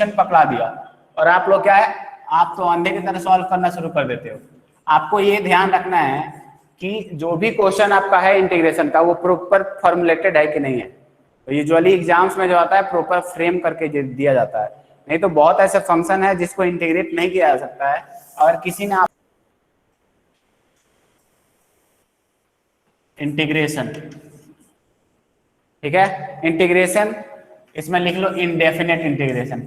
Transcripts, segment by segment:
Question पकड़ा दिया और आप लोग क्या है, आप तो अंधे की तरह सॉल्व करना शुरू कर देते हो। आपको ये ध्यान रखना है कि जो भी क्वेश्चन आपका है इंटीग्रेशन का वो प्रॉपर फॉर्मुलेटेड है कि नहीं है। तो यूजुअली एग्जाम्स में जो आता है प्रॉपर फ्रेम करके दिया जाता है, नहीं तो बहुत ऐसे फंक्शन है जिसको इंटीग्रेट नहीं किया जा सकता है। और किसी ने इंटीग्रेशन, ठीक है, इंटीग्रेशन इसमें लिख लो इनडेफिनेट इंटीग्रेशन।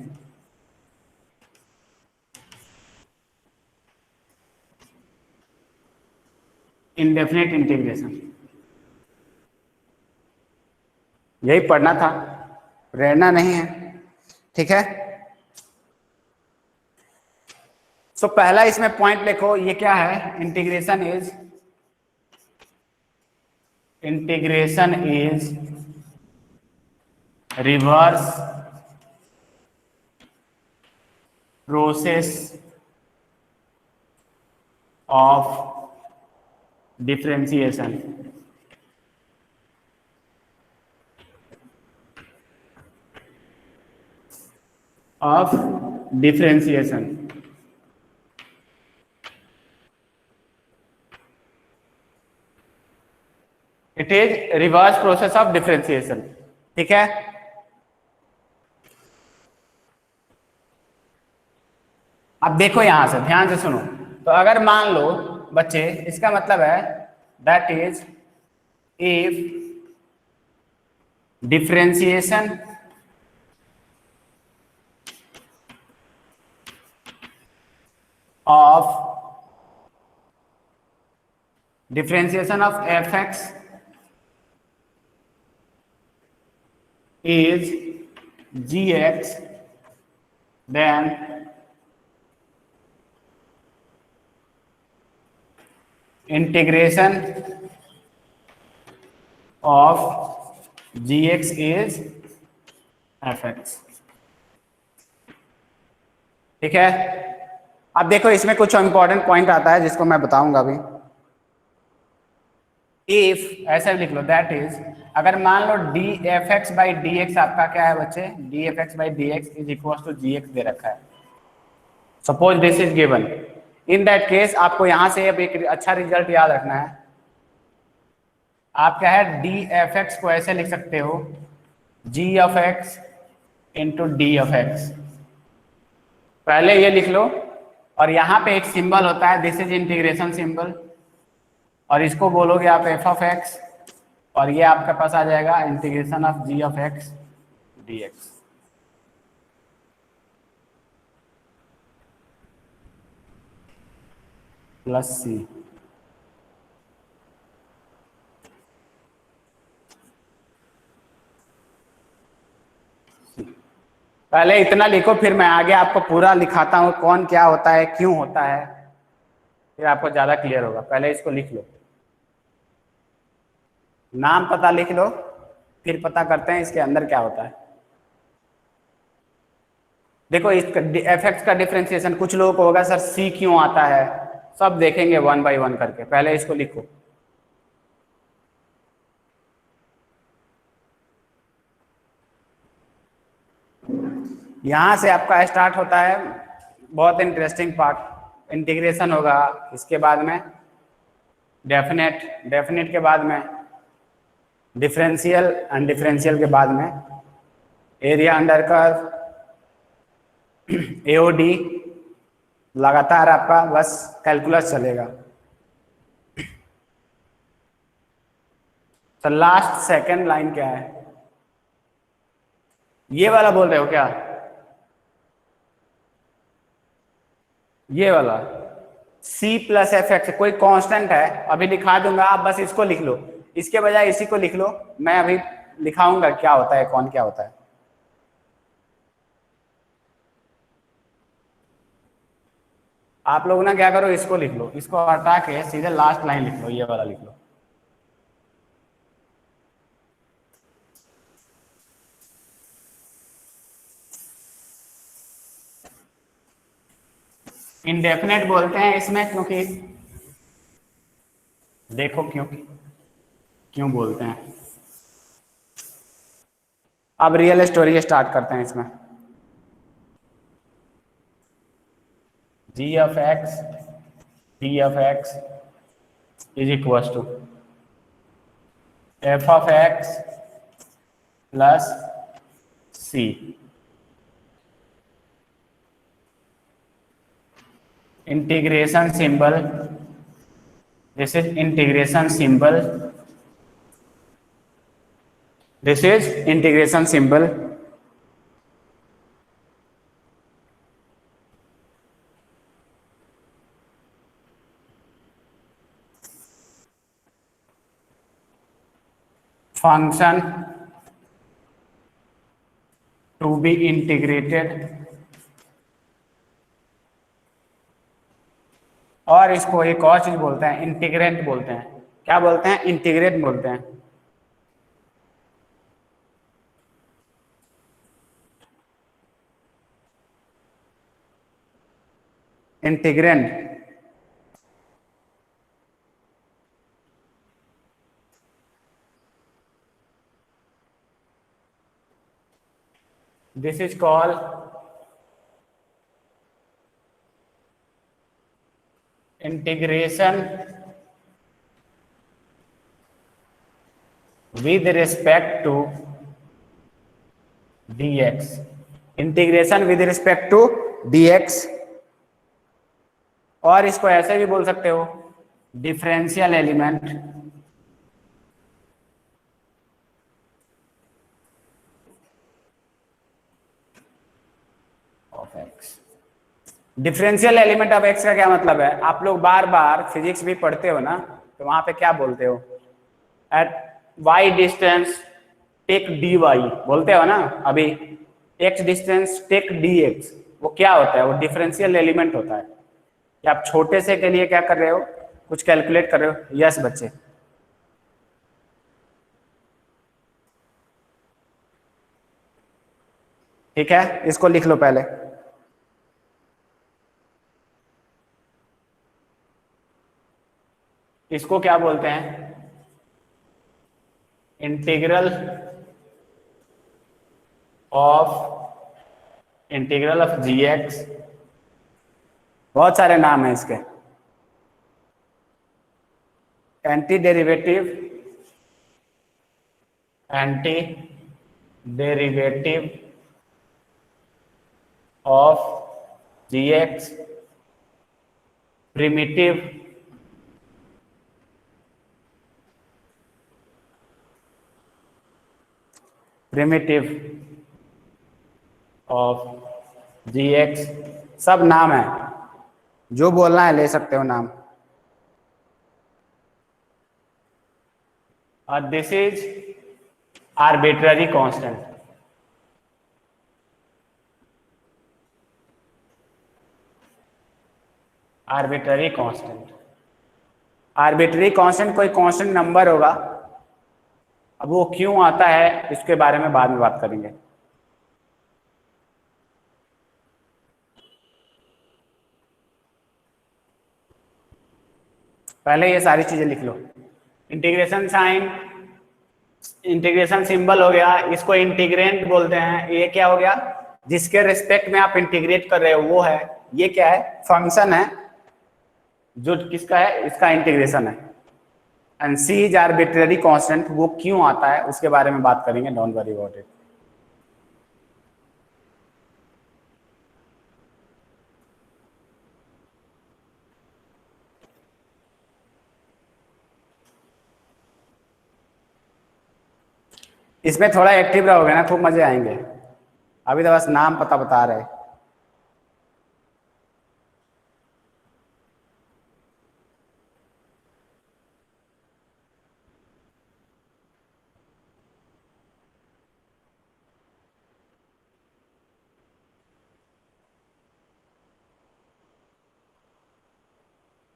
इनडेफिनेट इंटीग्रेशन यही पढ़ना था, रहना नहीं है, ठीक है। तो पहला इसमें पॉइंट लिखो, ये क्या है, integration is reverse process of differentiation. Of differentiation, it is reverse process of differentiation, ठीक है। अब देखो यहां से ध्यान से सुनो, तो अगर मान लो बच्चे, इसका मतलब है that is if differentiation of fx is gx, then integration of gx is fx, ठीक है। अब देखो इसमें कुछ इंपॉर्टेंट पॉइंट आता है जिसको मैं बताऊंगा अभी। इफ ऐसे लिख लो, दैट इज अगर मान लो D F X by D X आपका क्या है बच्चे, D F X by D x is equal to G X दे रखा है, suppose this is given. In that case आपको यहां से अब एक अच्छा रिजल्ट याद रखना है। आप क्या है, डी एफ एक्स को ऐसे लिख सकते हो, G of X into D of X, पहले ये लिख लो। और यहाँ पे एक सिंबल होता है, दिस इज इंटीग्रेशन सिंबल, और इसको बोलोगे आप एफ ऑफ एक्स, और ये आपके पास आ जाएगा integration of ji of X D X. Plus C, पहले इतना लिखो, फिर मैं आगे आपको पूरा लिखाता हूँ कौन क्या होता है, क्यों होता है, फिर आपको ज्यादा क्लियर होगा। पहले इसको लिख लो, नाम पता लिख लो, फिर पता करते हैं इसके अंदर क्या होता है। देखो इसका एफ एक्स का डिफरेंशिएशन कुछ लोगों को होगा सर सी क्यों आता है, सब देखेंगे वन बाय वन करके। पहले इसको लिखो, यहां से आपका स्टार्ट होता है बहुत इंटरेस्टिंग पार्ट। इंटीग्रेशन होगा, इसके बाद में डेफिनेट, डेफिनेट के बाद में डिफरेंशियल, एंड डिफरेंशियल के बाद में एरिया अंडर कर्व, एओडी, लगातार आपका बस कैलकुलस चलेगा। तो लास्ट सेकंड लाइन क्या है, ये वाला बोल रहे हो क्या, ये वाला c प्लस एफ एक्स कोई कांस्टेंट है, अभी लिखा दूंगा, आप बस इसको लिख लो, इसके बजाय इसी को लिख लो, मैं अभी लिखाऊंगा क्या होता है, कौन क्या होता है। आप लोग ना क्या करो, इसको लिख लो, इसको हटा के सीधे लास्ट लाइन लिख लो, ये वाला लिख लो। इंडेफिनेट बोलते हैं इसमें, क्योंकि देखो क्यों बोलते हैं। अब रियल स्टोरी स्टार्ट करते हैं इसमें। G of X D of X is equal to F of X plus C. Integration symbol, this is integration symbol, this is integration symbol. Function to be integrated, और इसको एक और चीज बोलते हैं, इंटीग्रेंट बोलते हैं। क्या बोलते हैं? इंटीग्रेट बोलते हैं। Integrate this is called integration with respect to dx, integration with respect to dx, और इसको ऐसे भी बोल सकते हो differential element of x. Differential element of x का क्या मतलब है? आप लोग बार बार फिजिक्स भी पढ़ते हो ना, तो वहां पे क्या बोलते हो? At y distance take dy बोलते हो ना। अभी x डिस्टेंस टेक dx, वो क्या होता है? वो डिफरेंशियल एलिमेंट होता है। कि आप छोटे से के लिए क्या कर रहे हो? कुछ कैलकुलेट कर रहे हो। यस बच्चे, ठीक है, इसको लिख लो पहले। इसको क्या बोलते हैं? Integral of g x. बहुत सारे नाम है इसके। Antiderivative of g x, primitive of g x, सब नाम है, जो बोलना है ले सकते हो नाम। और this is arbitrary constant. Arbitrary constant, arbitrary constant कोई कांस्टेंट नंबर होगा। अब वो क्यों आता है इसके बारे में बाद में बात करेंगे। पहले ये सारी चीजें लिख लो। इंटीग्रेशन साइन, इंटीग्रेशन सिंबल हो गया, इसको इंटीग्रेंट बोलते हैं। ये क्या हो गया? जिसके रिस्पेक्ट में आप इंटीग्रेट कर रहे हो वो है। ये क्या है? फंक्शन है जो किसका है? इसका इंटीग्रेशन है। And C is arbitrary constant, वो क्यों आता है उसके बारे में बात करेंगे। Don't worry about it. इसमें थोड़ा एक्टिव रहोगे ना, खूब मजे आएंगे। अभी तो बस नाम पता बता रहे।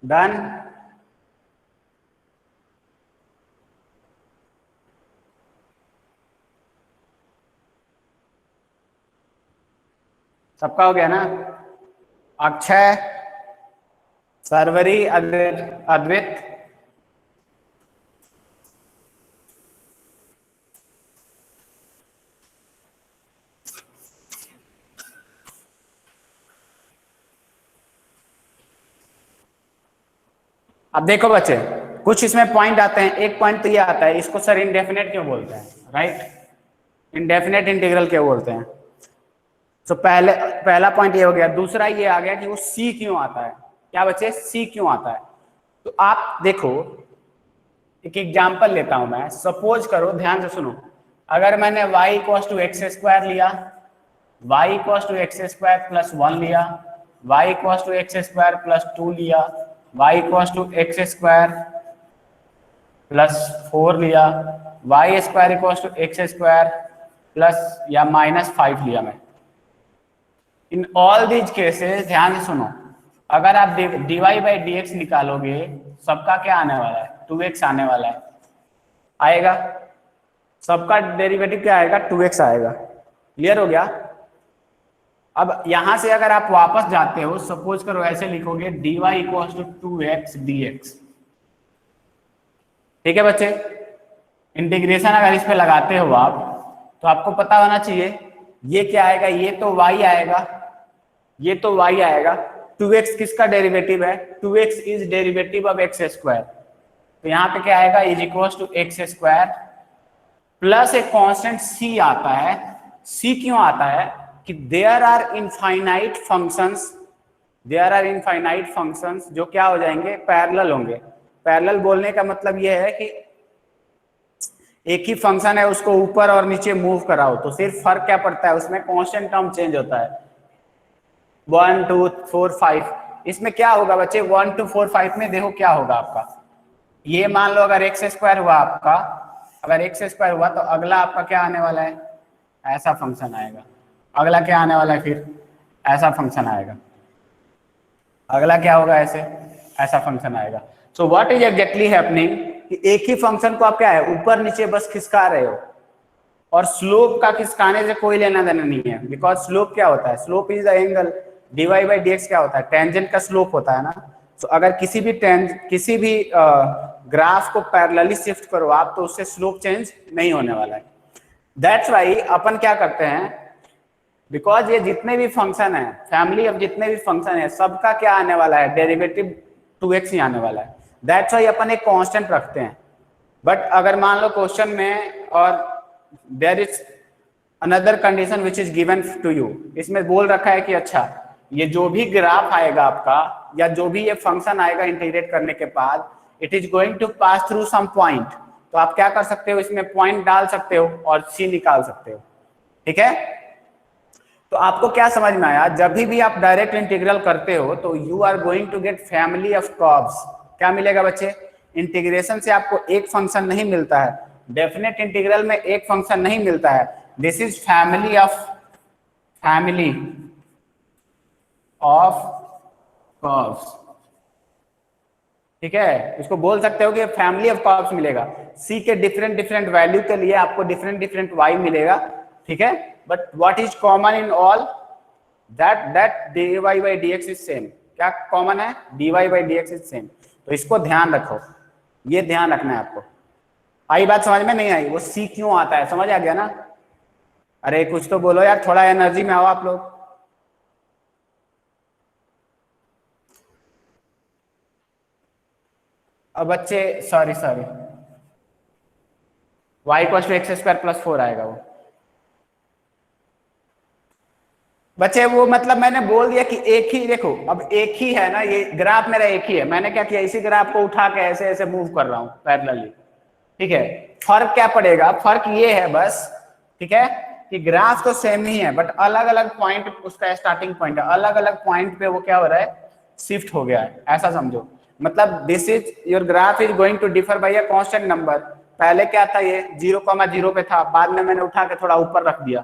डन। सबका हो गया ना? अक्षय, सर्वरी, अद्वित, अब देखो बच्चे, कुछ इसमें पॉइंट आते हैं। एक पॉइंट तो ये आता है, इसको सर इंडेफिनेट क्यों बोलते हैं, राइट? इंडेफिनेट इंटीग्रल क्यों बोलते हैं? तो पहला पॉइंट ये हो गया। दूसरा ये आ गया कि वो सी क्यों आता है। क्या बच्चे, सी क्यों आता है? तो आप देखो, एक एग्जाम्पल लेता हूं मैं। सपोज करो, ध्यान से सुनो, अगर मैंने y equals to x square लिया, y equals to x square plus 1 लिया, y equals to x square plus 2 लिया, y equals to x square plus 4 लिया, y square equals to x square plus या माइनस 5 लिया मैं। In all these cases ध्यान से सुनो, अगर आप dy बाई डी एक्स निकालोगे, सबका क्या आने वाला है, 2x आने वाला है, आएगा। सबका डेरिवेटिव क्या आएगा, 2x आएगा। क्लियर हो गया? अब यहां से अगर आप वापस जाते हो, सपोज करो ऐसे लिखोगे dy equals to 2x dx। ठीक है बच्चे, इंटीग्रेशन अगर इस पे लगाते हो आप, तो आपको पता होना चाहिए ये क्या आएगा, ये तो y आएगा, ये तो y आएगा। 2x किसका डेरिवेटिव है, 2x is derivative of x square. तो यहाँ पे क्या आएगा, is equals to x square plus एक कांस्टेंट c आता है। c क्यों आता है कि there are infinite functions, there are infinite functions जो क्या हो जाएंगे, पैरेलल होंगे। पैरेलल बोलने का मतलब ये है कि एक ही फंक्शन है, उसको ऊपर और नीचे मूव कराओ तो सिर्फ फर्क क्या पड़ता है, उसमें कांस्टेंट टर्म चेंज होता है। 1 2 4 5, इसमें क्या होगा बच्चे, 1 2 4 5 में देखो क्या होगा आपका। ये मान लो अगर एक्स स्क्वायर हुआ आपका, अगर एक्स स्क्वायर हुआ तो अगला आपका क्या आने वाला है, ऐसा फंक्शन आएगा। अगला क्या आने वाला है, फिर ऐसा फंक्शन आएगा। अगला क्या होगा, ऐसे ऐसा फंक्शन आएगा। So what is exactly happening कि एक ही फंक्शन को आप क्या है, ऊपर नीचे बस खिसका रहे हो, और स्लोप का खिसकाने से कोई लेना देना नहीं है। बिकॉज स्लोप क्या होता है, slope is the angle, dy by D x क्या होता है, टेंजेंट का स्लोप होता है ना। तो अगर किसी भी ग्राफ को पैरेलली शिफ्ट करो आप, तो उससे स्लोप चेंज नहीं होने वाला है। दैट्स वाई अपन क्या करते हैं, बिकॉज ये जितने भी फंक्शन है, फैमिली ऑफ जितने भी फंक्शन है, सबका क्या आने वाला है, डेरिवेटिव 2x ही आने वाला है। दैट्स वाई अपन एक कांस्टेंट रखते हैं। बट अगर मान लो क्वेश्चन में और there is another condition which is given to you, इसमें बोल रखा है कि अच्छा ये जो भी ग्राफ आएगा आपका, या जो भी ये फंक्शन आएगा इंटीग्रेट करने के बाद, it is going to pass through some point. तो आप क्या कर सकते हो, इसमें पॉइंट डाल सकते हो और c निकाल सकते हो। ठीक है, तो आपको क्या समझ में आया, जब भी आप डायरेक्ट इंटीग्रल करते हो तो you are going to get family of curves. क्या मिलेगा बच्चे, इंटीग्रेशन से आपको एक फंक्शन नहीं मिलता है, डेफिनेट इंटीग्रल में एक फंक्शन नहीं मिलता है। This is family of curves. ठीक है, इसको बोल सकते हो कि फैमिली ऑफ कर्व्स मिलेगा। c के डिफरेंट वैल्यू के लिए आपको डिफरेंट y मिलेगा। ठीक है, but what is common in all, that dy by D x is same. क्या कॉमन है, dy by D x is same. तो इसको ध्यान रखो, ये ध्यान रखना है आपको। आई बात समझ में, नहीं आई? वो c क्यों आता है, समझ आ गया ना? अरे कुछ तो बोलो यार, थोड़ा एनर्जी में आओ आप लोग। अब बच्चे sorry y equal to x square plus 4 आएगा वो। बच्चे वो मतलब मैंने बोल दिया कि एक ही, देखो अब एक ही है ना, ये ग्राफ मेरा एक ही है। मैंने क्या किया, इसी ग्राफ को उठा के ऐसे ऐसे मूव कर रहा हूं पैरेलली। ठीक है, फर्क क्या पड़ेगा, फर्क ये है बस, ठीक है, कि ग्राफ तो सेम ही है, बट अलग अलग पॉइंट उसका स्टार्टिंग पॉइंट है, अलग अलग पॉइंट पे वो क्या हो रहा है, शिफ्ट हो गया है। ऐसा समझो, मतलब this is your graph is going to differ by a constant number. पहले क्या था, ये 0,0 पे था, बाद में मैंने उठा के थोड़ा ऊपर रख दिया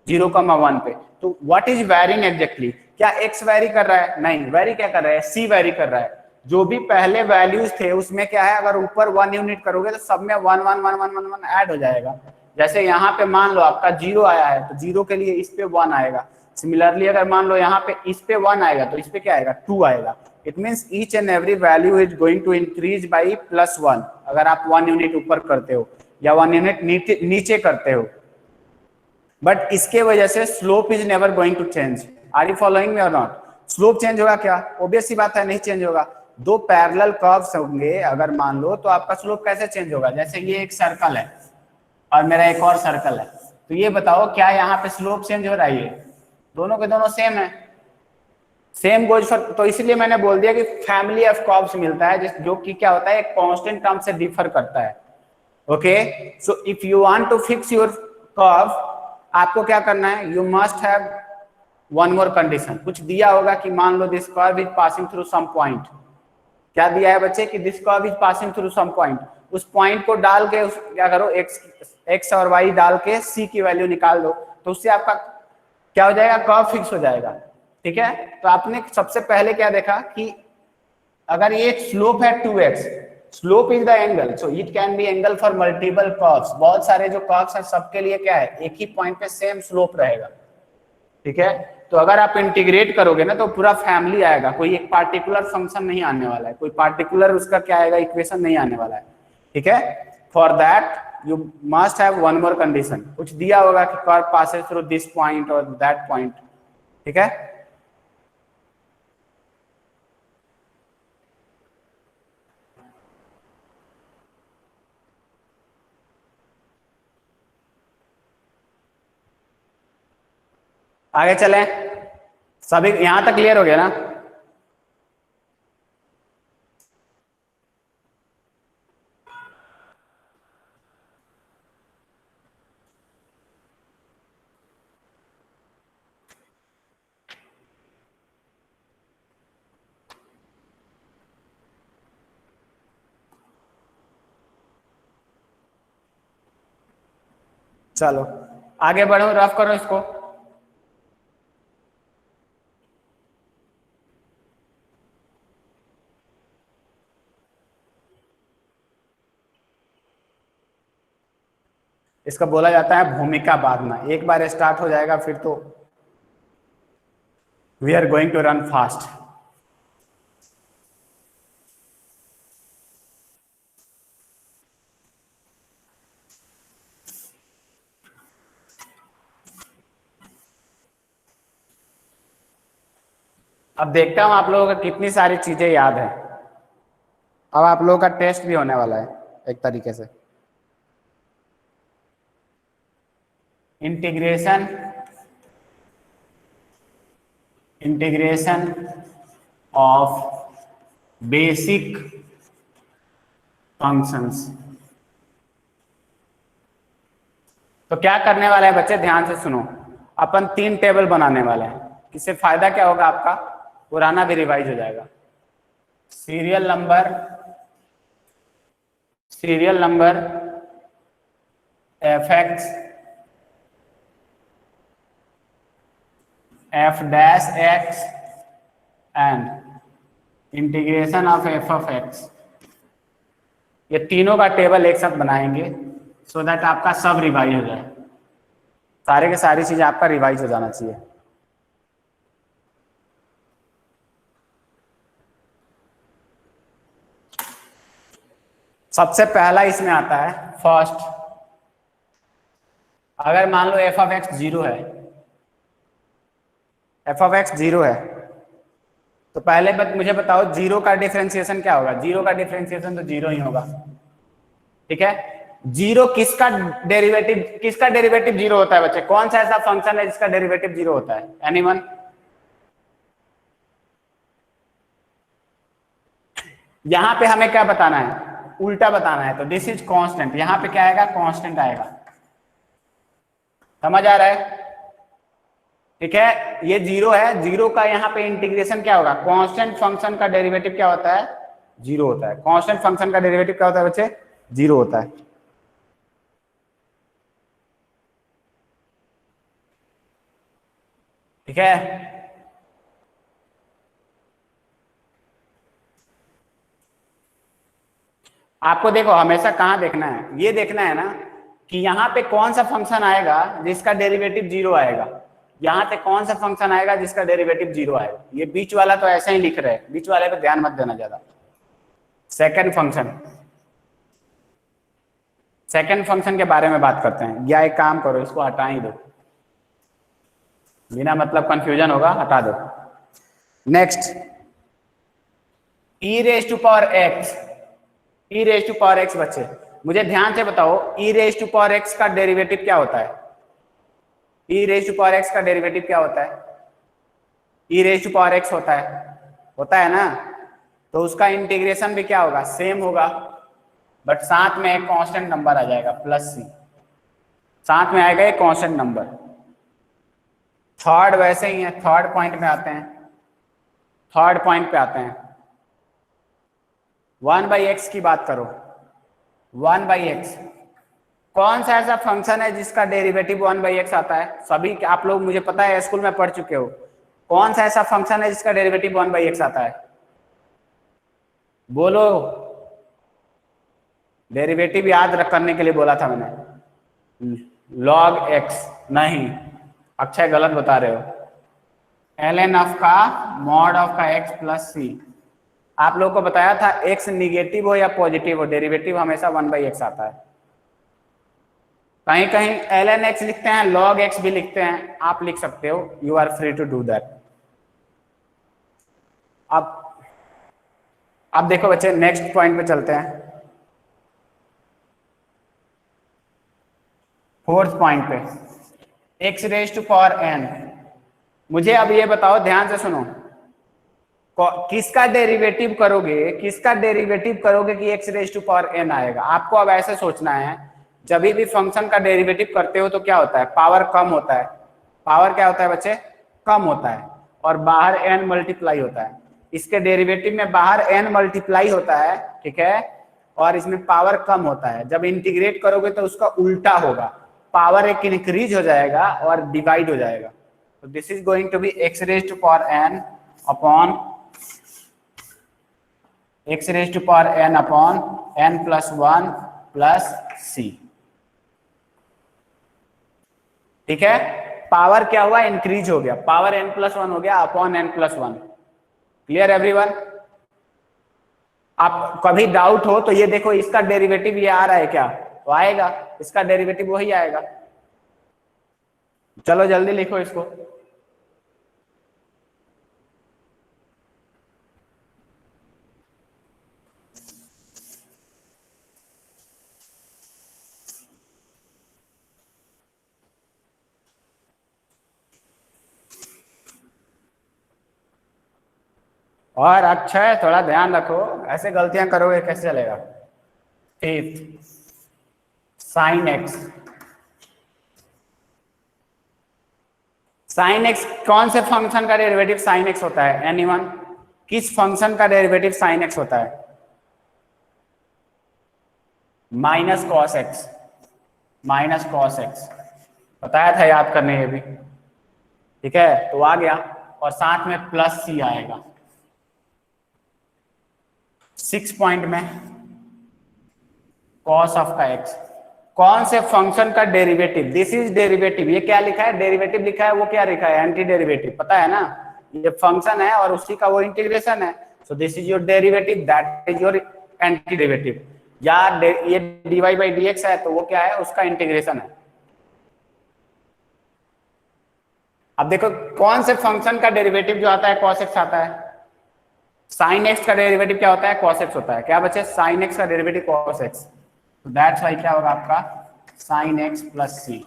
0,1 पे। तो व्हाट इज वेरिंग एग्जैक्टली, क्या x वेरी कर रहा है, नहीं, वेरी क्या कर रहा है, c वेरी कर रहा है। जो भी पहले वैल्यूज थे उसमें क्या है, अगर ऊपर 1 यूनिट करोगे तो सब में 1 1 1 1 1 1 ऐड हो जाएगा। जैसे यहाँ पे मान लो आपका 0 आया है तो 0 के लिए इस पे 1 आएगा। सिमिलरली अगर मान लो यहाँ पे इस पे 1 आएगा तो इस पे क्या आएगा, 2 आएगा। It means each and every value is going to increase by +1 अगर आप 1 यूनिट ऊपर करते हो या 1 यूनिट नीचे करते हो। बट इसके वजह से slope is never going to change. Are you following me और नॉट? स्लोप चेंज होगा क्या, ऑब्वियस सी बात है, नहीं चेंज होगा। दो पैरेलल कर्व्स होंगे अगर मान लो, तो आपका स्लोप कैसे चेंज होगा? जैसे ये एक सर्कल है और मेरा एक और सर्कल है, तो ये बताओ क्या यहाँ पे स्लोप चेंज हो रहा है? ये दोनों के दोनों सेम है, सेम गोज फॉर, तो इसलिए मैंने बोल दिया कि फैमिली ऑफ कर्व्स मिलता है जो कि क्या होता है, एक कांस्टेंट टर्म से डिफर करता है। Okay, so if you want to fix your curve, आपको क्या करना है, you must have one more condition. कुछ दिया होगा कि मान लो this curve is passing through some point, क्या दिया है बच्चे कि this curve is passing through some point, उस पॉइंट को डाल के क्या करो, एक्स और वाई डाल के सी की वैल्यू निकाल दो, तो उससे आपका क्या हो जाएगा, कर्व फिक्स हो जाएगा। ठीक है, तो आपने सबसे पहले क्या देखा कि अगर ये स्लोप है 2x, slope is the angle, so it can be angle for multiple curves. बहुत सारे जो कर्व्स हैं सबके लिए क्या है, एक ही पॉइंट पे सेम स्लोप रहेगा। ठीक है, तो अगर आप इंटीग्रेट करोगे ना तो पूरा फैमिली आएगा, कोई एक पार्टिकुलर फंक्शन नहीं आने वाला है, कोई पार्टिकुलर उसका क्या आएगा, इक्वेशन नहीं आने वाला है। ठीक है, for that you must have one more condition. कुछ दिया होगा कि curve passes through this point और दैट पॉइंट। ठीक है, आगे चलें, सभी यहां तक क्लियर हो गया ना? चलो आगे बढ़ो, रफ करो इसको। इसका बोला जाता है भूमिका बांधना। एक बार स्टार्ट हो जाएगा फिर तो we are going to run fast. अब देखता हूं आप लोगों को कितनी सारी चीजें याद है। अब आप लोगों का टेस्ट भी होने वाला है एक तरीके से। Integration of basic functions. तो क्या करने वाले हैं बच्चे, ध्यान से सुनो। अपन 3 टेबल बनाने वाले हैं। इससे फायदा क्या होगा, आपका पुराना भी रिवाइज हो जाएगा। Serial number F x F dash x and integration of F of x. ये तीनों का टेबल एक साथ बनाएंगे सो दैट आपका सब रिवाइज हो जाए, सारे के सारी चीजें आपका रिवाइज हो जाना चाहिए। सबसे पहला इसमें आता है फर्स्ट, अगर मान लो एफ ऑफ एक्स 0 है, एफ ऑफ एक्स 0 है, तो पहले मुझे बताओ 0 का डिफरेंशिएशन क्या होगा? 0 का डिफरेंशिएशन तो 0 ही होगा। ठीक है, 0 किसका डेरिवेटिव 0 होता है बच्चे? कौन सा ऐसा फंक्शन है जिसका डेरिवेटिव 0 होता है? एनीवन? यहां पे हमें क्या बताना है, उल्टा बताना है। तो दिस इज कांस्टेंट, यहां पे क्या आएगा, कांस्टेंट आएगा। समझ आ रहा है? ठीक है, ये 0 है, 0 का यहाँ पे इंटीग्रेशन क्या होगा, कांस्टेंट फंक्शन का डेरिवेटिव क्या होता है, 0 होता है। कांस्टेंट फंक्शन का डेरिवेटिव क्या होता है बच्चे, 0 होता है। ठीक है, आपको देखो हमेशा कहां देखना है, ये देखना है ना कि यहाँ पे कौन सा फंक्शन आएगा जिसका डेरिवेटिव 0 आएगा, यहाँ पे कौन सा फंक्शन आएगा जिसका डेरिवेटिव 0 आएगा। ये बीच वाला तो ऐसे ही लिख रहे हैं, बीच वाले पे ध्यान मत देना ज्यादा। सेकंड फंक्शन के बारे में बात करते हैं, या एक काम करो इसको हटा ही दो, बिना मतलब कंफ्यूजन होगा, हटा दो। Next e raise to power x, e raise to power x बच्चे मुझे ध्यान से बताओ, e raise to power x का डेरिवेटिव क्या होता है? ई रेज टू पावर एक्स का डेरिवेटिव क्या होता है? ई रेज टू पावर एक्स होता है ना, तो उसका इंटीग्रेशन भी क्या होगा? सेम होगा, बट साथ में एक कांस्टेंट नंबर आ जाएगा प्लस सी, साथ में आएगा एक कांस्टेंट नंबर। थर्ड वैसे ही है, थर्ड पॉइंट पे आते हैं, थर्ड पॉइंट पे आते हैं। 1/x की बात करो, 1/x कौन सा ऐसा फंक्शन है जिसका डेरिवेटिव 1/x आता है? सभी आप लोग मुझे पता है स्कूल में पढ़ चुके हो, कौन सा ऐसा फंक्शन है जिसका डेरिवेटिव 1/x आता है? बोलो, डेरिवेटिव याद रख करने के लिए बोला था मैंने। log x नहीं, अक्षय गलत बता रहे हो। ln ऑफ का मॉड ऑफ का x प्लस सी, आप लोगों को बताया था x निगेटिव हो या पॉजिटिव हो डेरिवेटिव हमेशा 1/x आता है। कहीं कहीं ln x लिखते हैं, log x भी लिखते हैं, आप लिख सकते हो, you are free to do that. अब देखो बच्चे नेक्स्ट पॉइंट पे चलते हैं, फोर्थ पॉइंट पे, x raise to power n। मुझे अब ये बताओ, ध्यान से सुनो, किसका डेरिवेटिव करोगे, किसका डेरिवेटिव करोगे कि x raise to power n आएगा? आपको अब ऐसे सोचना है, जब भी फंक्शन का डेरिवेटिव करते हो तो क्या होता है? पावर कम होता है। पावर क्या होता है बच्चे? कम होता है, और बाहर n मल्टीप्लाई होता है। इसके डेरिवेटिव में बाहर n मल्टीप्लाई होता है, ठीक है, और इसमें पावर कम होता है। जब इंटीग्रेट करोगे तो उसका उल्टा होगा, पावर एक इंक्रीज हो जाएगा और डिवाइड हो जाएगा। तो this is going to be x raise to power n upon x raise to power n upon n plus 1 plus c, ठीक है। पावर क्या हुआ? इंक्रीज हो गया, पावर n प्लस 1 हो गया upon n plus 1। Clear everyone? आप कभी डाउट हो तो ये देखो, इसका डेरिवेटिव ये आ रहा है क्या? तो आएगा, इसका डेरिवेटिव वही आएगा। चलो जल्दी लिखो इसको। और अक्षय थोड़ा ध्यान रखो, ऐसे गलतियां करोगे कैसे चलेगा। Fifth, sine x. Sine x कौन से फंक्शन का डेरिवेटिव साइन एक्स होता है? एनीवन? किस फंक्शन का डेरिवेटिव साइन एक्स होता है? Minus cos x, minus cos x बताया था, याद करने ये भी, ठीक है। तो आ गया, और साथ में प्लस सी आएगा। 6 पॉइंट में कॉस ऑफ का एक्स, कौन से फंक्शन का डेरिवेटिव? This is derivative. ये क्या लिखा है? डेरिवेटिव लिखा है, वो क्या लिखा है? Anti derivative. पता है ना, ये फंक्शन है और उसी का वो इंटीग्रेशन है। सो this is your derivative, that is your anti derivative. या ये dy बाई dx है तो वो क्या है? उसका इंटीग्रेशन है। अब देखो कौन से फंक्शन का डेरिवेटिव जो आता है cos x आता है। साइन x का डेरिवेटिव क्या होता है? cos x होता है। क्या बच्चे? साइन x का डेरिवेटिव cos x, तो दैट्स वाई क्या होगा आपका? साइन x प्लस सी।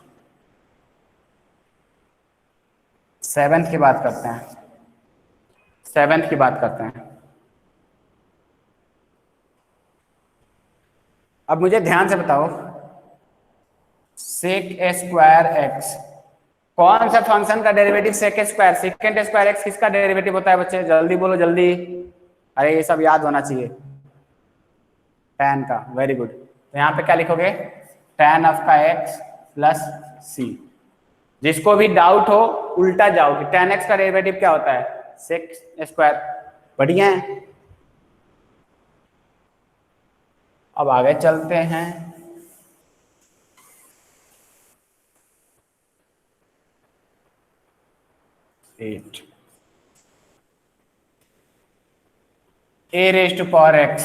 7th की बात करते हैं, 7th की बात करते हैं। अब मुझे ध्यान से बताओ, सेक स्क्वायर एक्स, कौन सा फंक्शन का derivative sec square? Second square x किसका डेरिवेटिव होता है बच्चे? जल्दी बोलो जल्दी, अरे ये सब याद होना चाहिए। tan का, वेरी गुड। तो यहाँ पे क्या लिखोगे? tan ऑफ का x प्लस सी। जिसको भी डाउट हो उल्टा जाओ कि tan x का डेरिवेटिव क्या होता है? Sec square. बढ़िया है। अब आगे चलते हैं, eight, a raised to power x,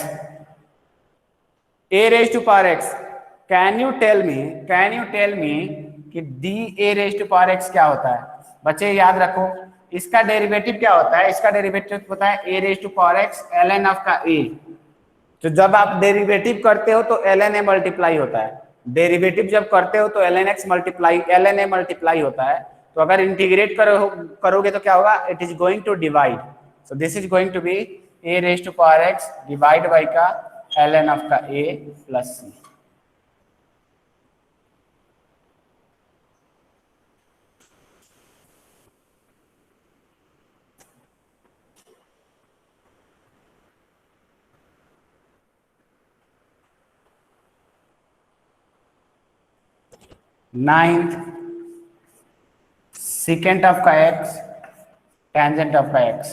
a raised to power x, can you tell me कि d a raised to power x क्या होता है? बच्चे याद रखो, इसका डेरिवेटिव क्या होता है, इसका डेरिवेटिव होता है a raise to power x ln of का a। तो जब आप डेरिवेटिव करते हो तो ln a मल्टीप्लाई होता है, डेरिवेटिव जब करते हो तो ln x multiply ln a multiply होता है। तो अगर इंटीग्रेट करोगे तो क्या होगा, it is going to divide, so this is going to be a raise to power x divide by का ln ऑफ का a plus c। Ninth second of का x टेंजेंट ऑफ का x।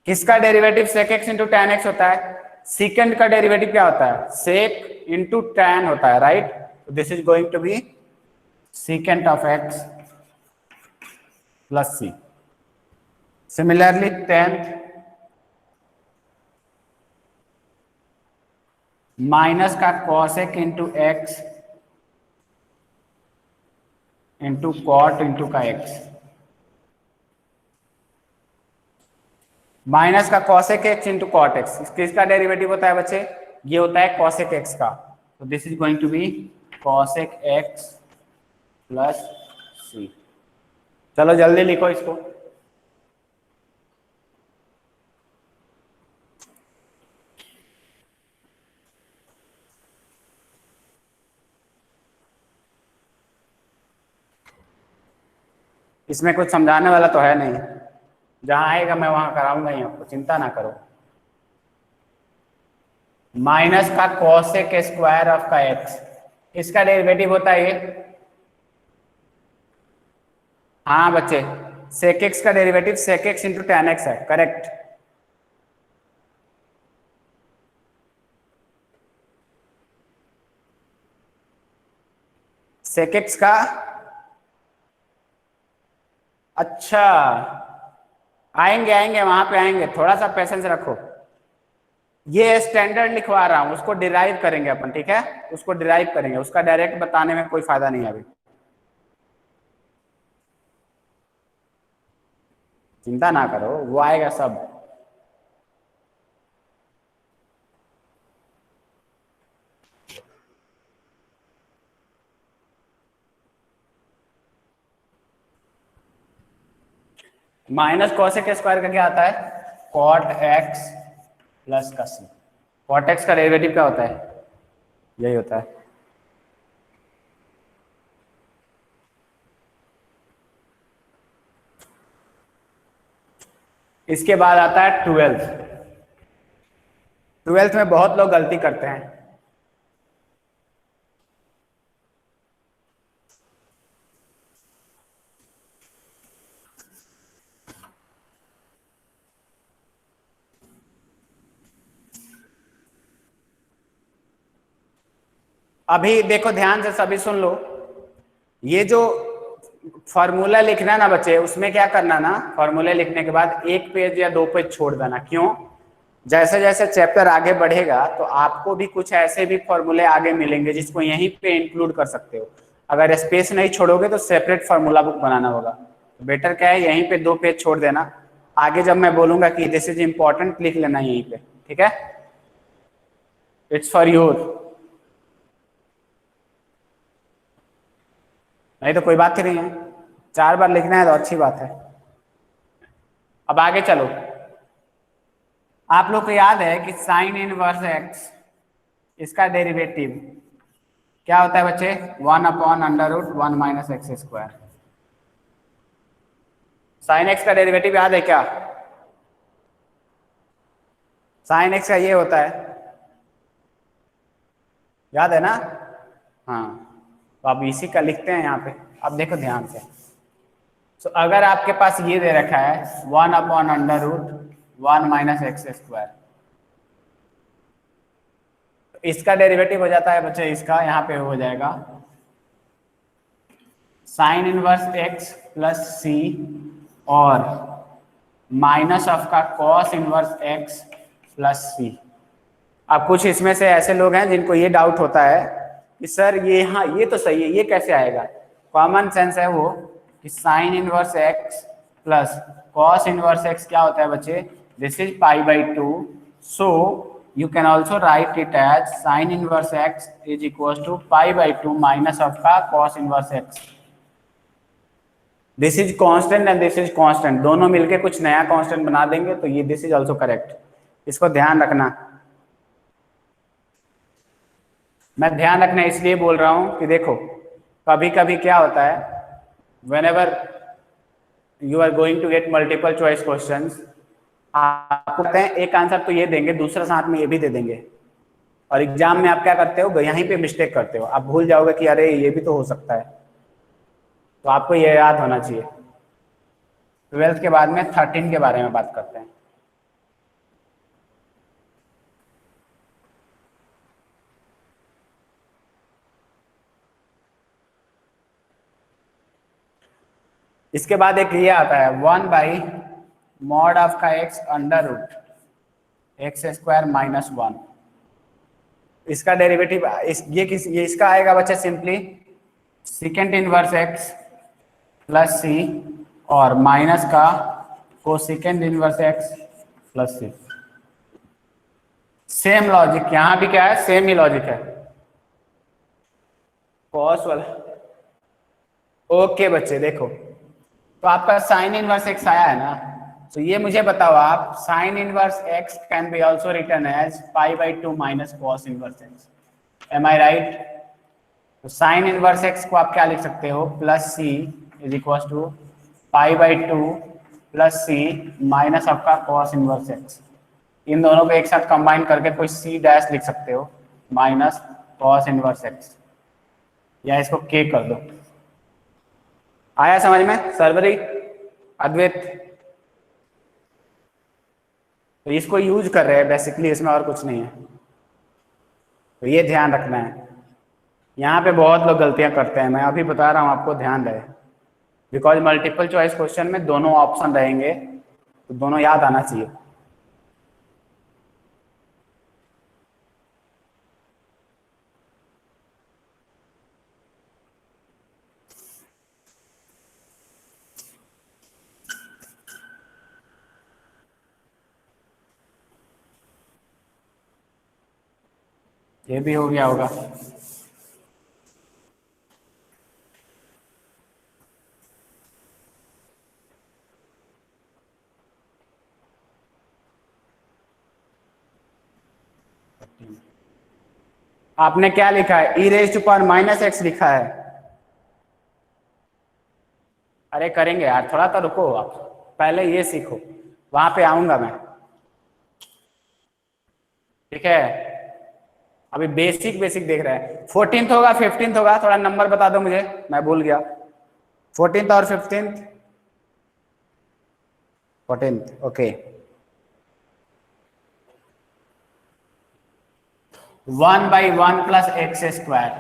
किसका derivative sec x into tan x होता है, second का derivative क्या होता है, sec इंटू tan होता है, right. This is going to be secant of x plus c। Similarly tenth minus का cosec into x into cot into का x, माइनस का cosec x into cot x। किसका derivative होता है बच्चे, ये होता है cosec x का। तो this is going to be cosec x plus c। चलो जल्दी लिखो इसको। इसमें कुछ समझाने वाला तो है नहीं, जहां आएगा मैं वहां कराऊंगा ही आपको, चिंता ना करो। माइनस का cosec स्क्वायर ऑफ का x, इसका डेरिवेटिव होता है ये, हाँ बच्चे sec x का derivative sec x into tan x है, करेक्ट। sec x का, अच्छा आएंगे आएंगे वहां पे आएंगे, थोड़ा सा पेशेंस रखो। ये स्टैंडर्ड लिखवा रहा हूं, उसको डिराइव करेंगे अपन, ठीक है, उसको डिराइव करेंगे, उसका डायरेक्ट बताने में कोई फायदा नहीं है अभी, चिंता ना करो, वो आएगा सब। माइनस cosec स्क्वायर का क्या आता है, cot x प्लस का c। cot x का डेरिवेटिव क्या होता है, यही होता है। इसके बाद आता है ट्वेल्थ। ट्वेल्थ में बहुत लोग गलती करते हैं, अभी देखो ध्यान से सभी सुन लो। ये जो फॉर्मूला लिखना है ना बच्चे, उसमें क्या करना ना, फॉर्मूले लिखने के बाद एक पेज या दो पेज छोड़ देना। क्यों, जैसे जैसे चैप्टर आगे बढ़ेगा तो आपको भी कुछ ऐसे भी फॉर्मूले आगे मिलेंगे जिसको यहीं पे इंक्लूड कर सकते हो। अगर स्पेस नहीं छोड़ोगे तो सेपरेट फॉर्मूला बुक बनाना होगा। तो बेटर क्या है, यहीं पे दो पेज छोड़ देना, आगे जब मैं बोलूंगा कि दिस इज इंपॉर्टेंट लिख लेना यहीं पे, ठीक है, इट्स फॉर योर, नहीं तो कोई बात ही नहीं है, 4 बार लिखना है तो अच्छी बात है। अब आगे चलो, आप लोग को याद है कि साइन इनवर्स एक्स, इसका डेरिवेटिव क्या होता है बच्चे, 1/√1 minus x square. Sign x का डेरिवेटिव याद है क्या, साइन एक्स का ये होता है, याद है ना, हाँ, तो आप इसी का लिखते हैं यहाँ पे। अब देखो ध्यान से, तो अगर आपके पास ये दे रखा है 1/√1 माइनस एक्स स्क्वायर, इसका डेरिवेटिव हो जाता है बच्चे, इसका यहाँ पे हो जाएगा sign inverse x plus C और माइनस ऑफ का कॉस इनवर्स एक्स प्लस सी। अब कुछ इसमें से ऐसे लोग हैं जिनको ये डाउट होता है कि सर ये, हाँ ये तो सही है, ये कैसे आएगा। कॉमन सेंस है वो कि sine inverse x plus cos inverse x क्या होता है बच्चे, this is pi by 2, so you can also write it as sine inverse x is equal to pi by 2 minus आपका cos inverse x। This is constant and this is constant, दोनों मिलके कुछ नया constant बना देंगे, तो ये this is also correct, इसको ध्यान रखना। मैं ध्यान रखना इसलिए बोल रहा हूं कि देखो कभी कभी क्या होता है, whenever you are going to get multiple choice questions, आपको कहते हैं एक आंसर तो ये देंगे, दूसरा साथ में ये भी दे देंगे, और एग्जाम में आप क्या करते हो, यहीं पे मिस्टेक करते हो, आप भूल जाओगे कि अरे ये भी तो हो सकता है। तो आपको ये याद होना चाहिए। 12th के बाद में 13 के बारे में बात करते हैं। इसके बाद एक ये आता है 1 बाई मॉड ऑफ का x under root X square minus 1। इसका डेरिवेटिव ये इसका आएगा बच्चा simply secant inverse x plus C और माइनस का cosecant inverse x plus C. Same logic यहां भी क्या है, सेम ही लॉजिक है, कॉस वाला। ओके बच्चे देखो, तो आपका साइन इनवर्स x आया है ना, तो ये मुझे बताओ आप, sine inverse x can be also written as pi by 2 minus cos inverse x, am I right? तो साइन इनवर्स x को आप क्या लिख सकते हो, plus C is equal to pi by 2 plus C minus आपका कॉस इनवर्स x। इन दोनों को एक साथ कंबाइन करके कोई सी डैश लिख सकते हो माइनस कॉस इनवर्स x, या इसको k कर दो। आया समझ में सर्वरी अद्वैत? तो इसको यूज कर रहे हैं बेसिकली, इसमें और कुछ नहीं है, तो ये ध्यान रखना है। यहाँ पे बहुत लोग गलतियां करते हैं, मैं अभी बता रहा हूँ आपको, ध्यान रहे, बिकॉज मल्टीपल चॉइस क्वेश्चन में दोनों ऑप्शन रहेंगे, तो दोनों याद आना चाहिए। ये भी हो गया होगा। आपने क्या लिखा है, ई raise to power minus X लिखा है। अरे करेंगे यार, थोड़ा तो रुको, आप पहले ये सीखो, वहां पे आऊंगा मैं, ठीक है? अभी बेसिक बेसिक देख रहे हैं। 14th होगा 15th होगा, थोड़ा नंबर बता दो मुझे, मैं भूल गया। 14th और 15th? 14th, okay. 1 by 1 plus x square,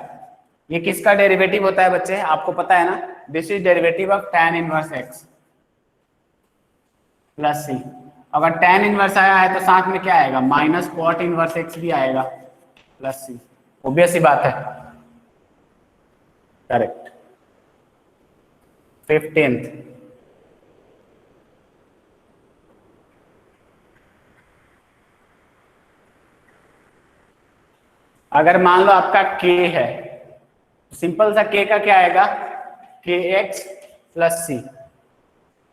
ये किसका डेरिवेटिव होता है बच्चे, आपको पता है ना? This is derivative of tan inverse x plus C. अगर tan इनवर्स आया है तो साथ में क्या आएगा, माइनस कॉट इनवर्स x भी आएगा प्लस सी, ऑब्वियस सी बात है, करेक्ट। 15th, अगर मान लो आपका k है, सिंपल सा k का क्या आएगा, kx प्लस सी।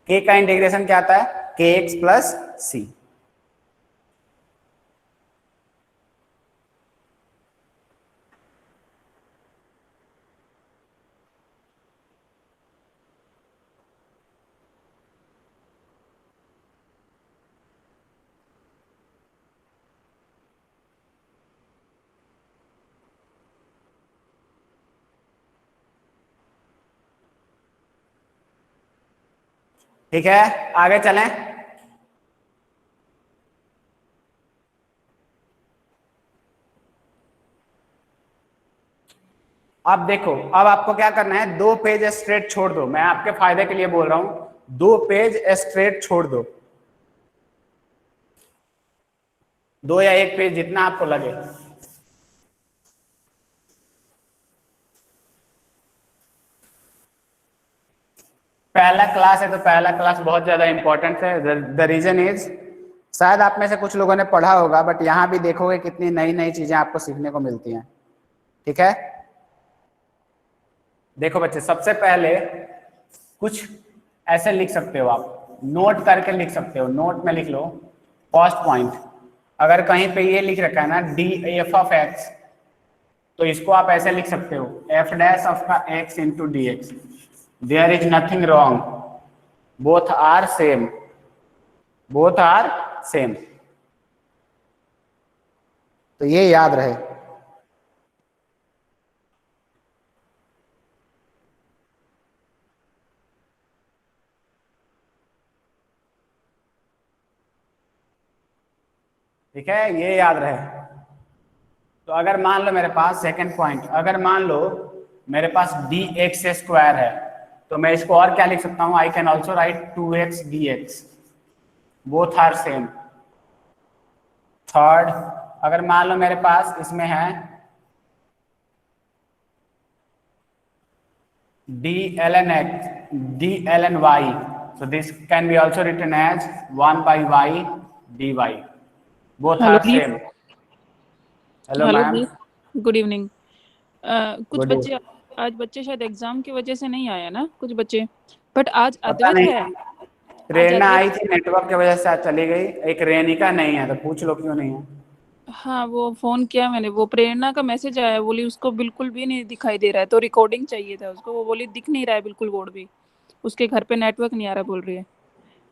k का इंटीग्रेशन क्या आता है, kx प्लस सी। ठीक है, आगे चलें। अब देखो, अब आपको क्या करना है, 2 पेज स्ट्रेट छोड़ दो, मैं आपके फायदे के लिए बोल रहा हूं, 2 पेज स्ट्रेट छोड़ दो, 2 या 1 पेज जितना आपको लगे। पहला क्लास है तो पहला क्लास बहुत ज्यादा इंपॉर्टेंट है। द रीजन इज, शायद आप में से कुछ लोगों ने पढ़ा होगा, बट यहाँ भी देखोगे कितनी नई नई चीजें आपको सीखने को मिलती हैं। ठीक है, देखो बच्चे, सबसे पहले कुछ ऐसे लिख सकते हो, आप नोट करके लिख सकते हो। नोट में लिख लो फर्स्ट पॉइंट। अगर कहीं पे ये लिख रखा है ना डी एफ ऑफ एक्स, तो इसको आप ऐसे लिख सकते हो एफ डैश ऑफ का x into d x. There is nothing wrong, both are same, both are same. तो ये याद रहे। ठीक है, ये याद रहे। तो अगर मान लो मेरे पास सेकंड पॉइंट, अगर मान लो मेरे पास डी एक्स स्क्वायर है, तो मैं इसको और क्या लिख सकता हूं, I can also write 2x dx, both are same. Third, अगर मान लो मेरे पास इसमें है d l n x d l n y, so this can be also written as 1 by y dy, both hello are same. Hello hello ma'am, good evening. कुछ good बच्चे evening. आज बच्चे शायद एग्जाम की वजह से नहीं आए ना, कुछ बच्चे, बट आज पता अद्वैत नहीं, है। आज प्रेरणा अद्वैत, आई थी, नेटवर्क की वजह से आज चली गई। एक रेनिका नहीं है, तो पूछ लो क्यों नहीं है। हाँ वो फोन किया मैंने, वो प्रेरणा का मैसेज आया, बोली उसको बिल्कुल भी नहीं दिखाई दे रहा है, तो रिकॉर्डिंग चाहिए था उसको। वो बोली दिख नहीं रहा है बिल्कुल बोर्ड भी, उसके घर पे नेटवर्क नहीं आ रहा बोल रही है।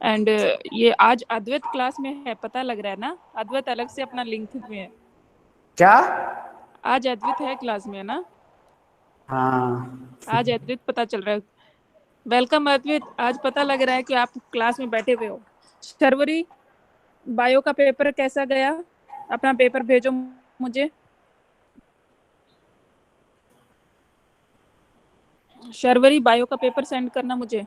एंड ये आज अद्वैत क्लास में है, पता लग रहा है ना, अद्वैत अलग से अपना लिंक में है। क्या? आज अद्वैत है क्लास में ना, हाँ, आज अद्वैत पता चल रहा है। वेलकम अद्वैत, आज पता लग रहा है कि आप क्लास में बैठे हुए हो। शर्वरी, बायो का पेपर कैसा गया? अपना पेपर भेजो मुझे। शर्वरी, बायो का पेपर सेंड करना मुझे।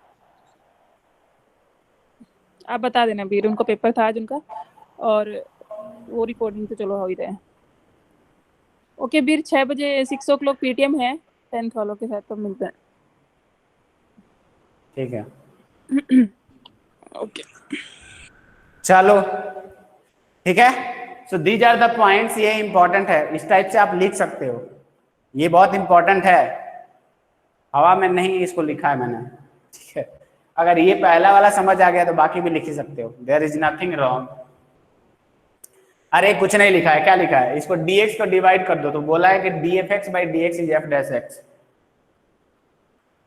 आप बता देना वीर, उनको पेपर था आज उनका, और वो रिकॉर्डिंग तो चलो हो ही रहे हैं। ओके वीर, 6 बजे 6 o'clock पीटीएम है 10th वालों के साथ, तो मिलते हैं। ठीक है, ओके चलो ठीक है। So these are the points, ये इंपॉर्टेंट है, इस टाइप से आप लिख सकते हो, ये बहुत इंपॉर्टेंट है। हवा में नहीं इसको लिखा है मैंने, ठीक है। अगर ये पहला वाला समझ आ गया तो बाकी भी लिख ही सकते हो, देयर इज नथिंग रॉन्ग। अरे कुछ नहीं लिखा है, क्या लिखा है, इसको dx को डिवाइड कर दो, तो बोला है कि dfx by dx is f dash x,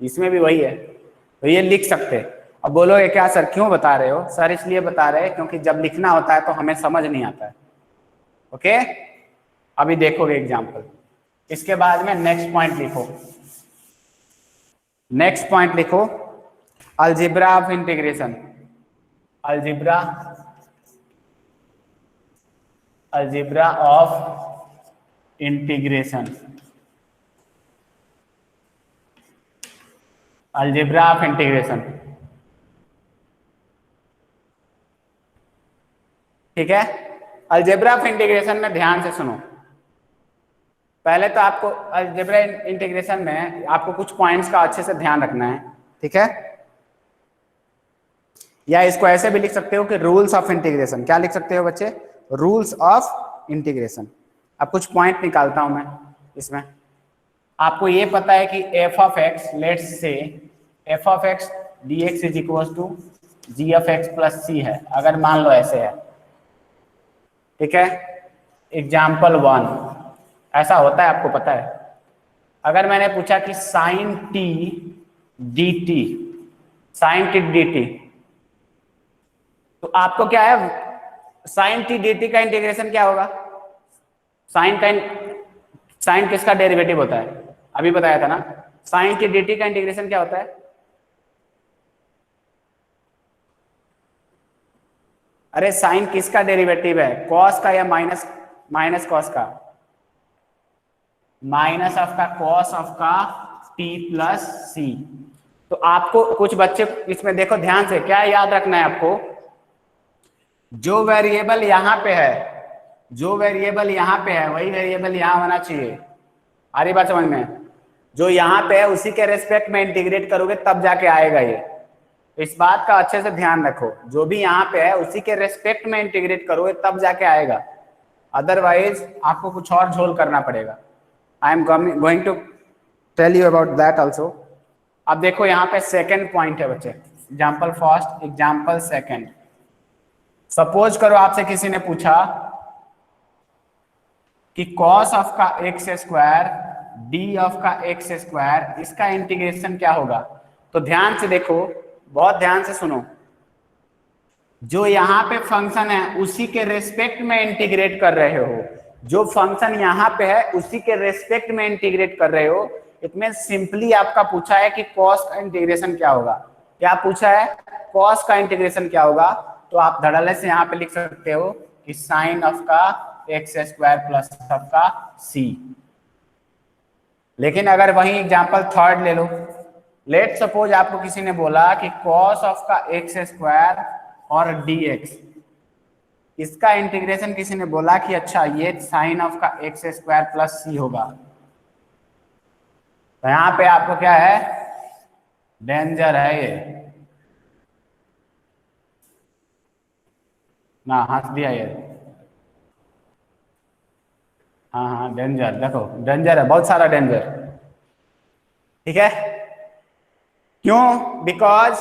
इसमें भी वही है, तो ये लिख सकते। अब बोलोगे क्या सर क्यों बता रहे हो? सर इसलिए बता रहे हैं क्योंकि जब लिखना होता है तो हमें समझ नहीं आता है। ओके, अभी देखोगे एग्जाम्पल, इसके बाद में नेक्स्ट पॉइंट लिखो। नेक्स्ट पॉइंट लिखो, algebra of integration. Algebra, algebra of integration, algebra of integration. ठीक है, अलजेब्रा ऑफ इंटीग्रेशन में ध्यान से सुनो। पहले तो आपको अलजेब्रा इंटीग्रेशन में आपको कुछ पॉइंट्स का अच्छे से ध्यान रखना है, ठीक है। या इसको ऐसे भी लिख सकते हो कि रूल्स ऑफ इंटीग्रेशन। क्या लिख सकते हो बच्चे? Rules of integration. अब कुछ पॉइंट निकालता हूं मैं इसमें। आपको ये पता है कि F of X, let's say F of X D x is equal to G of X plus C है, अगर मान लो ऐसे है, ठीक है। एग्जाम्पल 1 ऐसा होता है, आपको पता है। अगर मैंने पूछा कि sine t d t, sine t d t, तो आपको क्या है, साइन टी डी टी का इंटीग्रेशन क्या होगा? साइन का, साइन किसका डेरिवेटिव होता है? अभी बताया था ना, साइन टी डी टी का इंटीग्रेशन क्या होता है? अरे साइन किसका डेरिवेटिव है, कॉस का या माइनस, माइनस कॉस का? माइनस ऑफ का कॉस ऑफ का टी प्लस सी। तो आपको कुछ बच्चे इसमें देखो ध्यान से, क्या याद रखना है आपको, जो वेरिएबल यहाँ पे है, जो वेरिएबल यहाँ पे है वही वेरिएबल यहाँ होना चाहिए। आ रही बात समझ में? जो यहाँ पे है उसी के रेस्पेक्ट में इंटीग्रेट करोगे तब जाके आएगा ये। इस बात का अच्छे से ध्यान रखो, जो भी यहाँ पे है उसी के रेस्पेक्ट में इंटीग्रेट करोगे तब जाके आएगा, अदरवाइज आपको कुछ और झोल करना पड़ेगा। I am going to tell you about that also. अब देखो यहाँ पे सेकेंड पॉइंट है बच्चे, example first, example second. Suppose करो आपसे किसी ने पूछा कि कॉस ऑफ का एक्स स्क्वायर डी ऑफ का एक्स स्क्वायर, इसका इंटीग्रेशन क्या होगा। तो ध्यान से देखो, बहुत ध्यान से सुनो, जो यहाँ पे फंक्शन है उसी के रेस्पेक्ट में इंटीग्रेट कर रहे हो, जो फंक्शन यहाँ पे है उसी के रेस्पेक्ट में इंटीग्रेट कर रहे हो। इसमें सिंपली आपका पूछा है कि कॉस का इंटीग्रेशन क्या होगा। क्या पूछा है? कॉस का इंटीग्रेशन क्या होगा। तो आप धड़ल्ले से यहाँ पे लिख सकते हो कि साइन ऑफ का एक्स स्क्वायर प्लस ऑफ का सी। लेकिन अगर वही एग्जाम्पल थर्ड ले लो, लेट सपोज आपको किसी ने बोला कि कॉस ऑफ का एक्स स्क्वायर और dx, इसका इंटीग्रेशन किसी ने बोला कि अच्छा ये साइन ऑफ का एक्स स्क्वायर प्लस सी होगा। तो यहाँ पे आपको क्या है, डेंजर है ये ना, हंस दिया ये। हाँ हाँ डेंजर, देखो डेंजर है, बहुत सारा डेंजर, ठीक है। क्यों? बिकॉज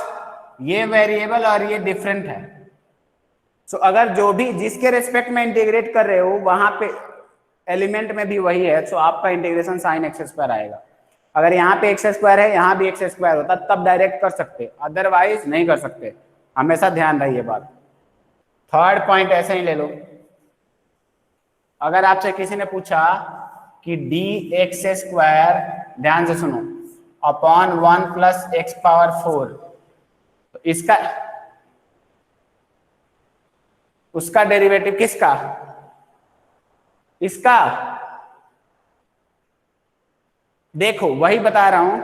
ये वेरिएबल और ये डिफरेंट है। सो अगर जो भी जिसके रेस्पेक्ट में इंटीग्रेट कर रहे हो वहां पे एलिमेंट में भी वही है, सो आपका इंटीग्रेशन साइन एक्स स्क्वायर आएगा। अगर यहाँ पे एक्स स्क्वायर है, यहाँ भी एक्स स्क्वायर होता तब डायरेक्ट कर सकते, अदरवाइज नहीं कर सकते। हमेशा ध्यान रही ये बात। थर्ड पॉइंट ऐसे ही ले लो, अगर आपसे किसी ने पूछा कि डी एक्स स्क्वायर, ध्यान से सुनो, अपॉन 1 प्लस एक्स पावर 4, तो इसका उसका डेरिवेटिव किसका? इसका। देखो वही बता रहा हूं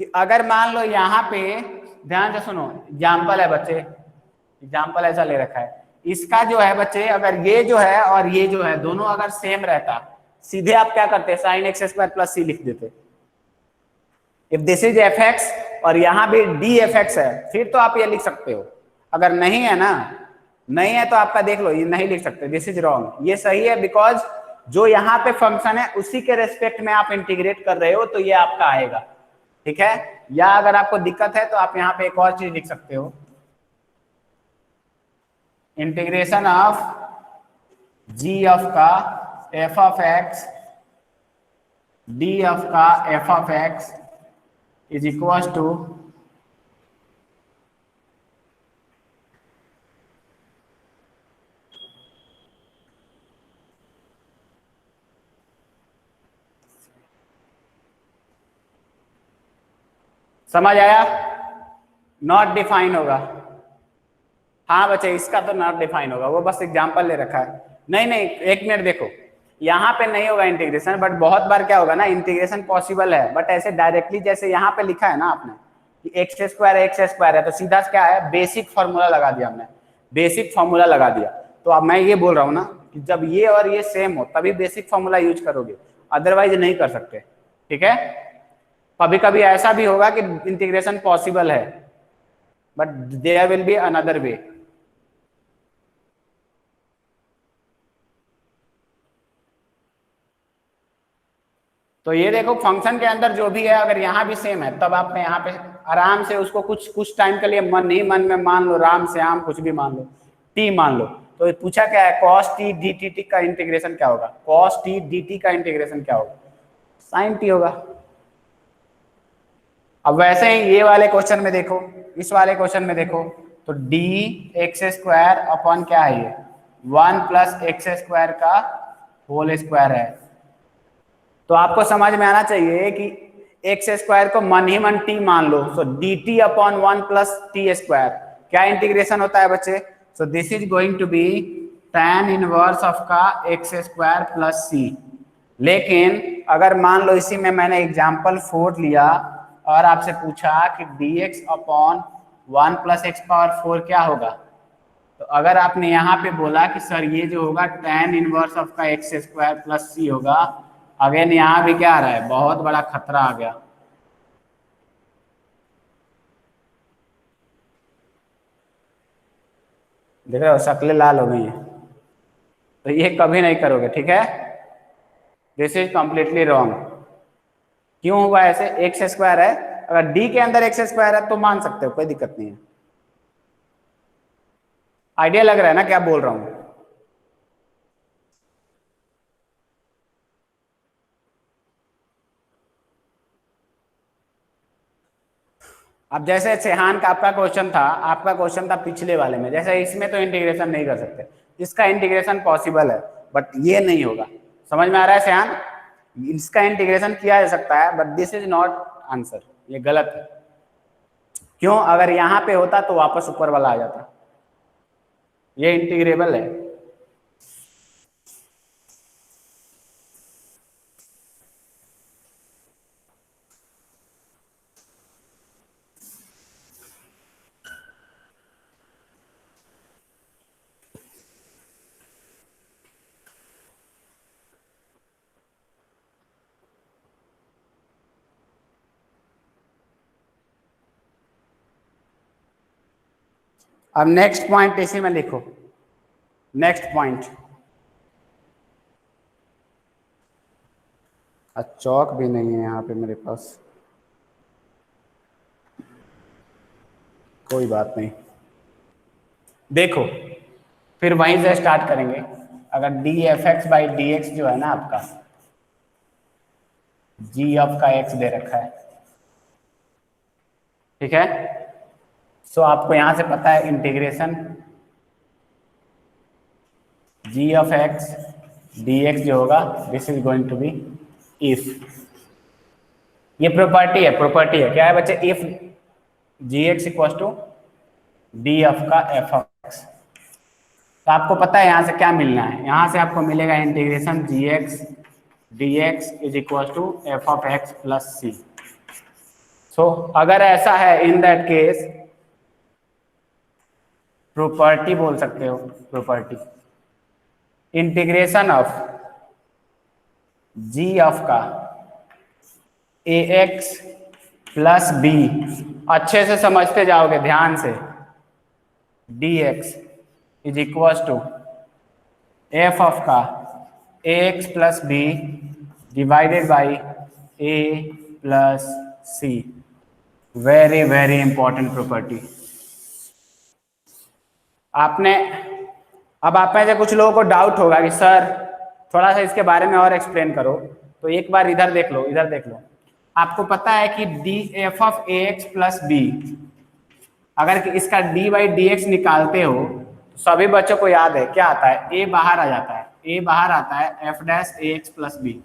कि अगर मान लो यहाँ पे, ध्यान से सुनो, एग्जाम्पल है बच्चे, एग्जाम्पल ऐसा ले रखा है, इसका जो है बच्चे, अगर ये जो है और ये जो है दोनों अगर सेम रहता, सीधे आप क्या करते, साइन एक्स स्क्वायर प्लस सी लिख देते। If this is F x और यहाँ भी डी एफ एक्स है, फिर तो आप ये लिख सकते हो। अगर नहीं है ना, नहीं है तो आपका देख लो, ये नहीं लिख सकते, दिस इज रॉन्ग। ये सही है बिकॉज जो यहाँ पे फंक्शन है उसी के रेस्पेक्ट में आप इंटीग्रेट कर रहे हो, तो ये आपका आएगा, ठीक है। या अगर आपको दिक्कत है तो आप यहाँ पे एक और चीज लिख सकते हो, इंटीग्रेशन ऑफ जी ऑफ का F of X D of का F of X is equal to समझ आया? नॉट डिफाइन होगा। हाँ बच्चे, इसका तो नॉट डिफाइन होगा, वो बस एग्जांपल ले रखा है। नहीं नहीं, एक मिनट देखो, यहाँ पे नहीं होगा इंटीग्रेशन, बट बहुत बार क्या होगा ना, इंटीग्रेशन पॉसिबल है, बट ऐसे डायरेक्टली जैसे यहाँ पे लिखा है ना आपने कि एक्स स्क्वायर है, तो सीधा क्या है, बेसिक फॉर्मूला लगा दिया हमने, बेसिक फॉर्मूला लगा दिया। तो अब मैं ये बोल रहा हूँ ना कि जब ये और ये सेम हो तभी बेसिक फॉर्मूला यूज करोगे, अदरवाइज नहीं कर सकते, ठीक है। कभी कभी ऐसा भी होगा कि इंटीग्रेशन पॉसिबल है, but there will be another way. तो ये देखो, फंक्शन के अंदर जो भी है अगर यहाँ भी सेम है, तब आप यहाँ पे आराम से उसको कुछ टाइम के लिए मन में मान लो, राम से आम कुछ भी मान लो, टी मान लो। तो पूछा क्या है, कॉस टी डी टी का इंटीग्रेशन क्या होगा, कॉस टी डी टी का इंटीग्रेशन क्या होगा, साइन टी होगा। अब वैसे ही ये वाले क्वेश्चन में देखो, इस वाले क्वेश्चन में देखो, तो डी एक्स स्क्वायर अपॉन क्या है, ये 1 प्लस एक्स स्क्वायर का होल स्क्वायर है। तो आपको समझ में आना चाहिए कि एक्स स्क्वायर को मन ही मन टी मान लो, so D T upon 1 plus T square क्या इंटीग्रेशन होता है बच्चे, so this is going to be tan inverse of का एक्स स्क्वायर प्लस सी। लेकिन अगर मान लो इसी में मैंने एग्जाम्पल 4 लिया और आपसे पूछा कि dx upon 1 plus x power 4 क्या होगा, तो अगर आपने यहाँ पे बोला कि सर ये जो होगा tan इनवर्स ऑफ का एक्स स्क्वायर प्लस सी होगा, अगेन यहाँ भी क्या आ रहा है, बहुत बड़ा खतरा आ गया। देख रहे हो शक्लें लाल हो गई हैं, तो ये कभी नहीं करोगे, ठीक है। This is completely wrong. क्यों हुआ ऐसे? एक्स स्क्वायर है, अगर डी के अंदर एक्स स्क्वायर है तो मान सकते हो, कोई दिक्कत नहीं है। आइडिया लग रहा है ना क्या बोल रहा हूं? अब जैसे सेहान का आपका क्वेश्चन था पिछले वाले में, जैसे इसमें तो इंटीग्रेशन नहीं कर सकते, इसका इंटीग्रेशन पॉसिबल है बट ये नहीं होगा। समझ में आ रहा है सेहान? इसका इंटीग्रेशन किया जा सकता है but this is not answer, ये गलत है। क्यों? अगर यहां पे होता तो वापस ऊपर वाला आ जाता, ये इंटीग्रेबल है। अब नेक्स्ट पॉइंट इसी में लिखो, नेक्स्ट पॉइंट। चौक भी नहीं है यहाँ पे मेरे पास, कोई बात नहीं। देखो फिर वहीं से स्टार्ट करेंगे। अगर D F X by D x जो है ना आपका, जी एफ का एक्स दे रखा है, ठीक है। सो आपको यहां से पता है integration g f x D x जो होगा this is going to be if, ये प्रॉपर्टी है क्या है बच्चे? If g x equal to d f का एफ ऑफ एक्स, तो आपको पता है यहां से क्या मिलना है, यहां से आपको मिलेगा integration G X D x is equal to F of X plus C. So अगर ऐसा है इन दैट केस प्रॉपर्टी बोल सकते हो, property integration of ji of का ए एक्स प्लस बी, अच्छे से समझते जाओगे ध्यान से, D x is equal to F of का ए x plus B divided by A plus C. Very very important property. आपने अब आप में से कुछ लोगों को डाउट होगा कि सर थोड़ा सा इसके बारे में और एक्सप्लेन करो, तो एक बार इधर देख लो, इधर देख लो। आपको पता है कि d f of a x plus b, अगर इसका डी बाई डी एक्स निकालते हो तो सभी बच्चों को याद है क्या आता है? ए बाहर आ जाता है, ए बाहर आता है एफ डैश ए एक्स प्लस बी,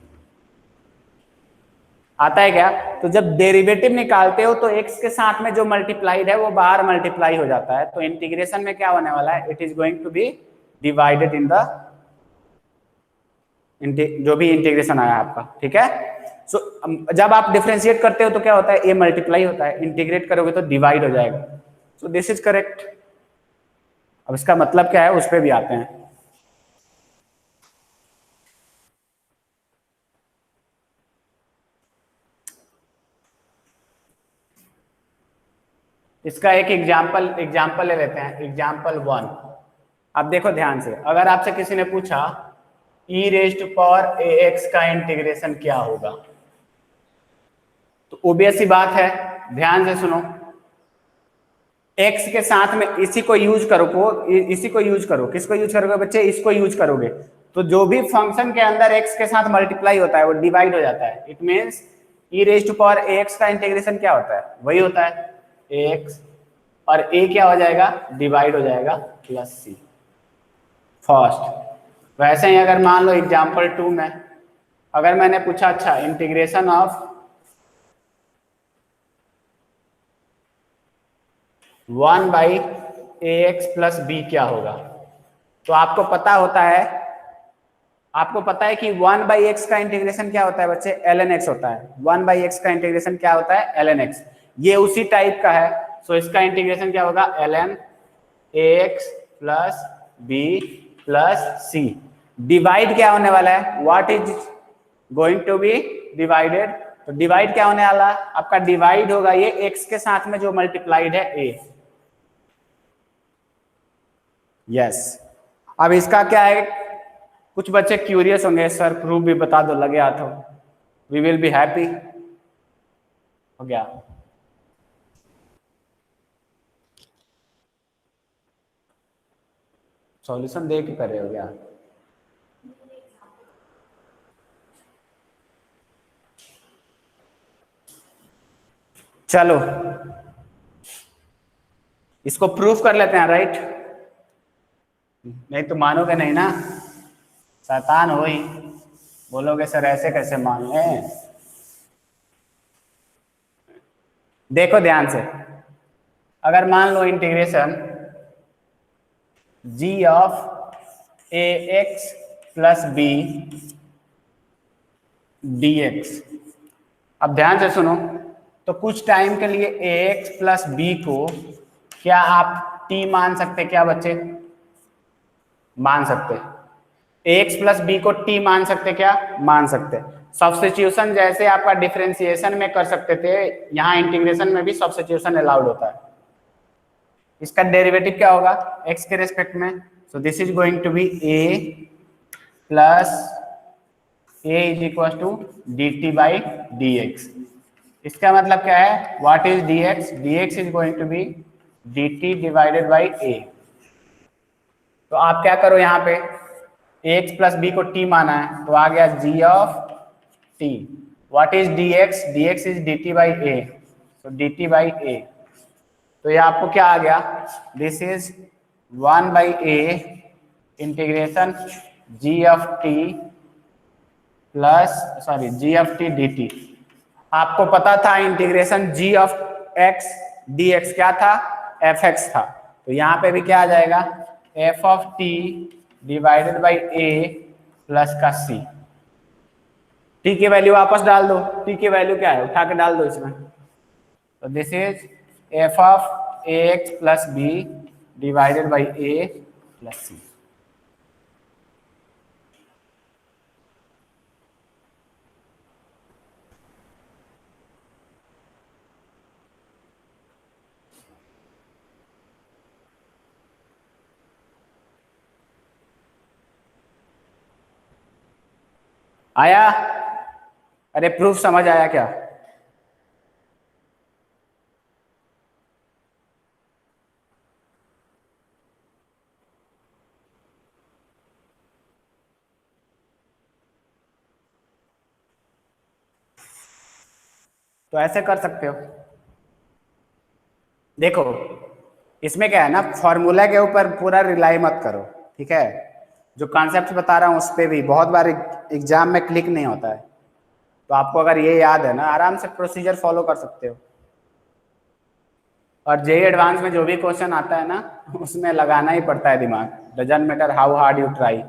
आता है क्या? तो जब डेरिवेटिव निकालते हो तो x के साथ में जो मल्टीप्लाइड है वो बाहर मल्टीप्लाई हो जाता है, तो इंटीग्रेशन में क्या होने वाला है? It is going to be divided in the जो भी इंटीग्रेशन आया आपका, ठीक है। सो जब आप डिफरेंशिएट करते हो तो क्या होता है? ए मल्टीप्लाई होता है, इंटीग्रेट करोगे तो डिवाइड हो जाएगा। सो दिस इज करेक्ट। अब इसका मतलब क्या है उस पर भी आते हैं। इसका एक एग्जाम्पल ले लेते हैं, एग्जाम्पल 1। अब देखो ध्यान से, अगर आपसे किसी ने पूछा e raised to power a x का इंटीग्रेशन क्या होगा, तो ओबियस सी बात है, ध्यान से सुनो, x के साथ में इसी को यूज करो, किसको यूज करोगे बच्चे? इसको यूज करोगे, तो जो भी फंक्शन के अंदर x के साथ मल्टीप्लाई होता है वो डिवाइड हो जाता है। It means e raised to power a x का इंटीग्रेशन क्या होता है? वही होता है ax, और a क्या हो जाएगा? डिवाइड हो जाएगा प्लस सी फर्स्ट। वैसे ही अगर मान लो एग्जाम्पल 2 में अगर मैंने पूछा अच्छा integration of 1 by a x plus b क्या होगा, तो आपको पता है कि 1 बाई एक्स का इंटीग्रेशन क्या होता है बच्चे? ln x होता है। 1 बाई एक्स का इंटीग्रेशन क्या होता है? ln x। ये उसी टाइप का है, सो इसका इंटीग्रेशन क्या होगा? ln ax plus B plus C. Divide क्या होने वाला है? What is going to be divided? तो डिवाइड क्या होने वाला? आपका डिवाइड होगा ये x के साथ में जो मल्टीप्लाइड है a। यस। अब इसका क्या है, कुछ बच्चे क्यूरियस होंगे, सर प्रूफ भी बता दो, लगे हाथों, वी विल बी हैप्पी। हो गया। सॉल्यूशन दे के कर रहे हो क्या? चलो इसको प्रूफ कर लेते हैं, राइट? नहीं तो मानोगे नहीं ना, शैतान हो ही, बोलोगे सर ऐसे कैसे मान लें। देखो ध्यान से, अगर मान लो integration g of ax plus b dx, अब ध्यान से सुनो, तो कुछ टाइम के लिए ax प्लस b को क्या आप t मान सकते? क्या बच्चे मान सकते? ax प्लस b को t मान सकते? क्या मान सकते? सब्स्टिट्यूशन जैसे आपका डिफरेंशिएशन में कर सकते थे, यहाँ इंटीग्रेशन में भी सब्स्टिट्यूशन अलाउड होता है। इसका डेरिवेटिव क्या होगा x के रेस्पेक्ट में? So this is going to be a plus a is equal to dt by dx। इसका मतलब क्या है, what is dx? dx is going to be dt divided by a। तो आप क्या करो, यहाँ पे ax प्लस b को t माना है, तो आ गया g of t। What is dx? dx is dt by a, तो dt बाई a। तो ये आपको क्या आ गया, this is 1 by a integration g of t plus g of t dt। आपको पता था integration g of x dx क्या था? fx था। तो यहाँ पे भी क्या आ जाएगा, f of t divided by a plus का c। t की वैल्यू वापस डाल दो, t की वैल्यू क्या है उठा के डाल दो इसमें। तो this is f of ax plus b divided by a plus c। आया? अरे प्रूफ समझ आया क्या? तो ऐसे कर सकते हो। देखो इसमें क्या है ना, फॉर्मूला के ऊपर पूरा रिलाई मत करो, ठीक है? जो कॉन्सेप्ट बता रहा हूँ उस पर भी बहुत बार एग्जाम में क्लिक नहीं होता है। तो आपको अगर ये याद है ना, आराम से प्रोसीजर फॉलो कर सकते हो। और जेईई एडवांस में जो भी क्वेश्चन आता है ना, उसमें लगाना ही पड़ता है दिमाग, doesn't matter how hard you try.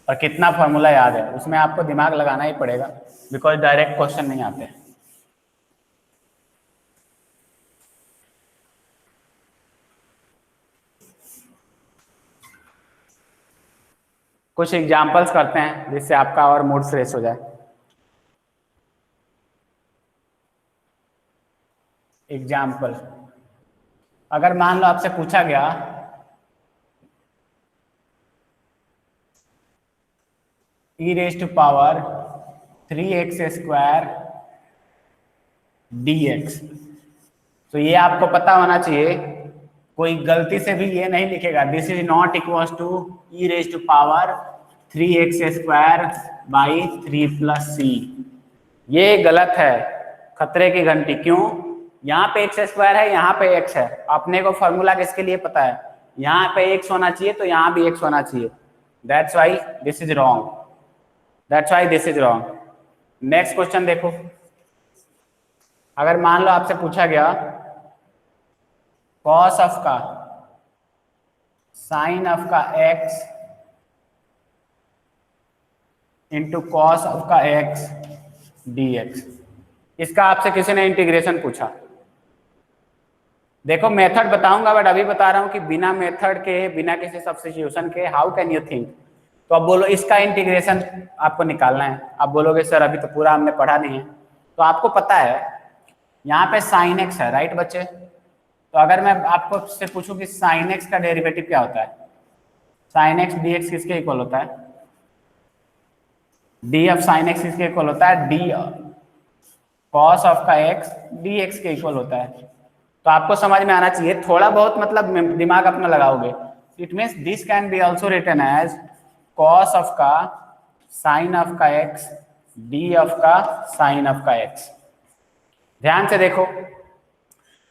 और कितना फॉर्मूला याद है, उसमें आपको दिमाग लगाना ही पड़ेगा, बिकॉज डायरेक्ट क्वेश्चन नहीं आते। कुछ एग्जाम्पल्स करते हैं जिससे आपका और मूड फ्रेश हो जाए। एग्जाम्पल, अगर मान लो आपसे पूछा गया e raise to power 3x square dx, तो ये आपको पता होना चाहिए, कोई गलती से भी ये नहीं लिखेगा this is not equal to e raise to power 3x square by 3 plus C. ये गलत है, खतरे की घंटी। क्यों? यहाँ पे x स्क्वायर है, यहाँ पे x है। अपने को फॉर्मूला किसके लिए पता है, यहाँ पे x होना चाहिए तो यहाँ भी x होना चाहिए। That's why this is wrong, that's why this is wrong. Next question देखो, अगर मान लो आपसे पूछा गया कॉस ऑफ का साइन ऑफ का x इंटू कॉस ऑफ का x dx, इसका आपसे किसी ने इंटीग्रेशन पूछा। देखो मेथड बताऊंगा, बट अभी बता रहा हूं कि बिना मेथड के, बिना किसी सब्स्टिट्यूशन के हाउ कैन यू थिंक। तो अब बोलो इसका इंटीग्रेशन आपको निकालना है। आप बोलोगे सर अभी तो पूरा हमने पढ़ा नहीं है। तो आपको पता है यहाँ पे साइन एक्स है, राइट बच्चे? तो अगर मैं आपको से पूछूं कि साइन एक्स का डेरिवेटिव क्या होता है, साइन एक्स डी एक्स किसके इक्वल होता है, डी ऑफ साइन एक्स किसके इक्वल होता है, डी कॉस ऑफ का एक्स डी एक्स के इक्वल होता है। तो आपको समझ में आना चाहिए, थोड़ा बहुत मतलब दिमाग अपना लगाओगे। It means this can be also written as cos of का साइन ऑफ का एक्स डी ऑफ का साइन ऑफ का एक्स। ध्यान से देखो,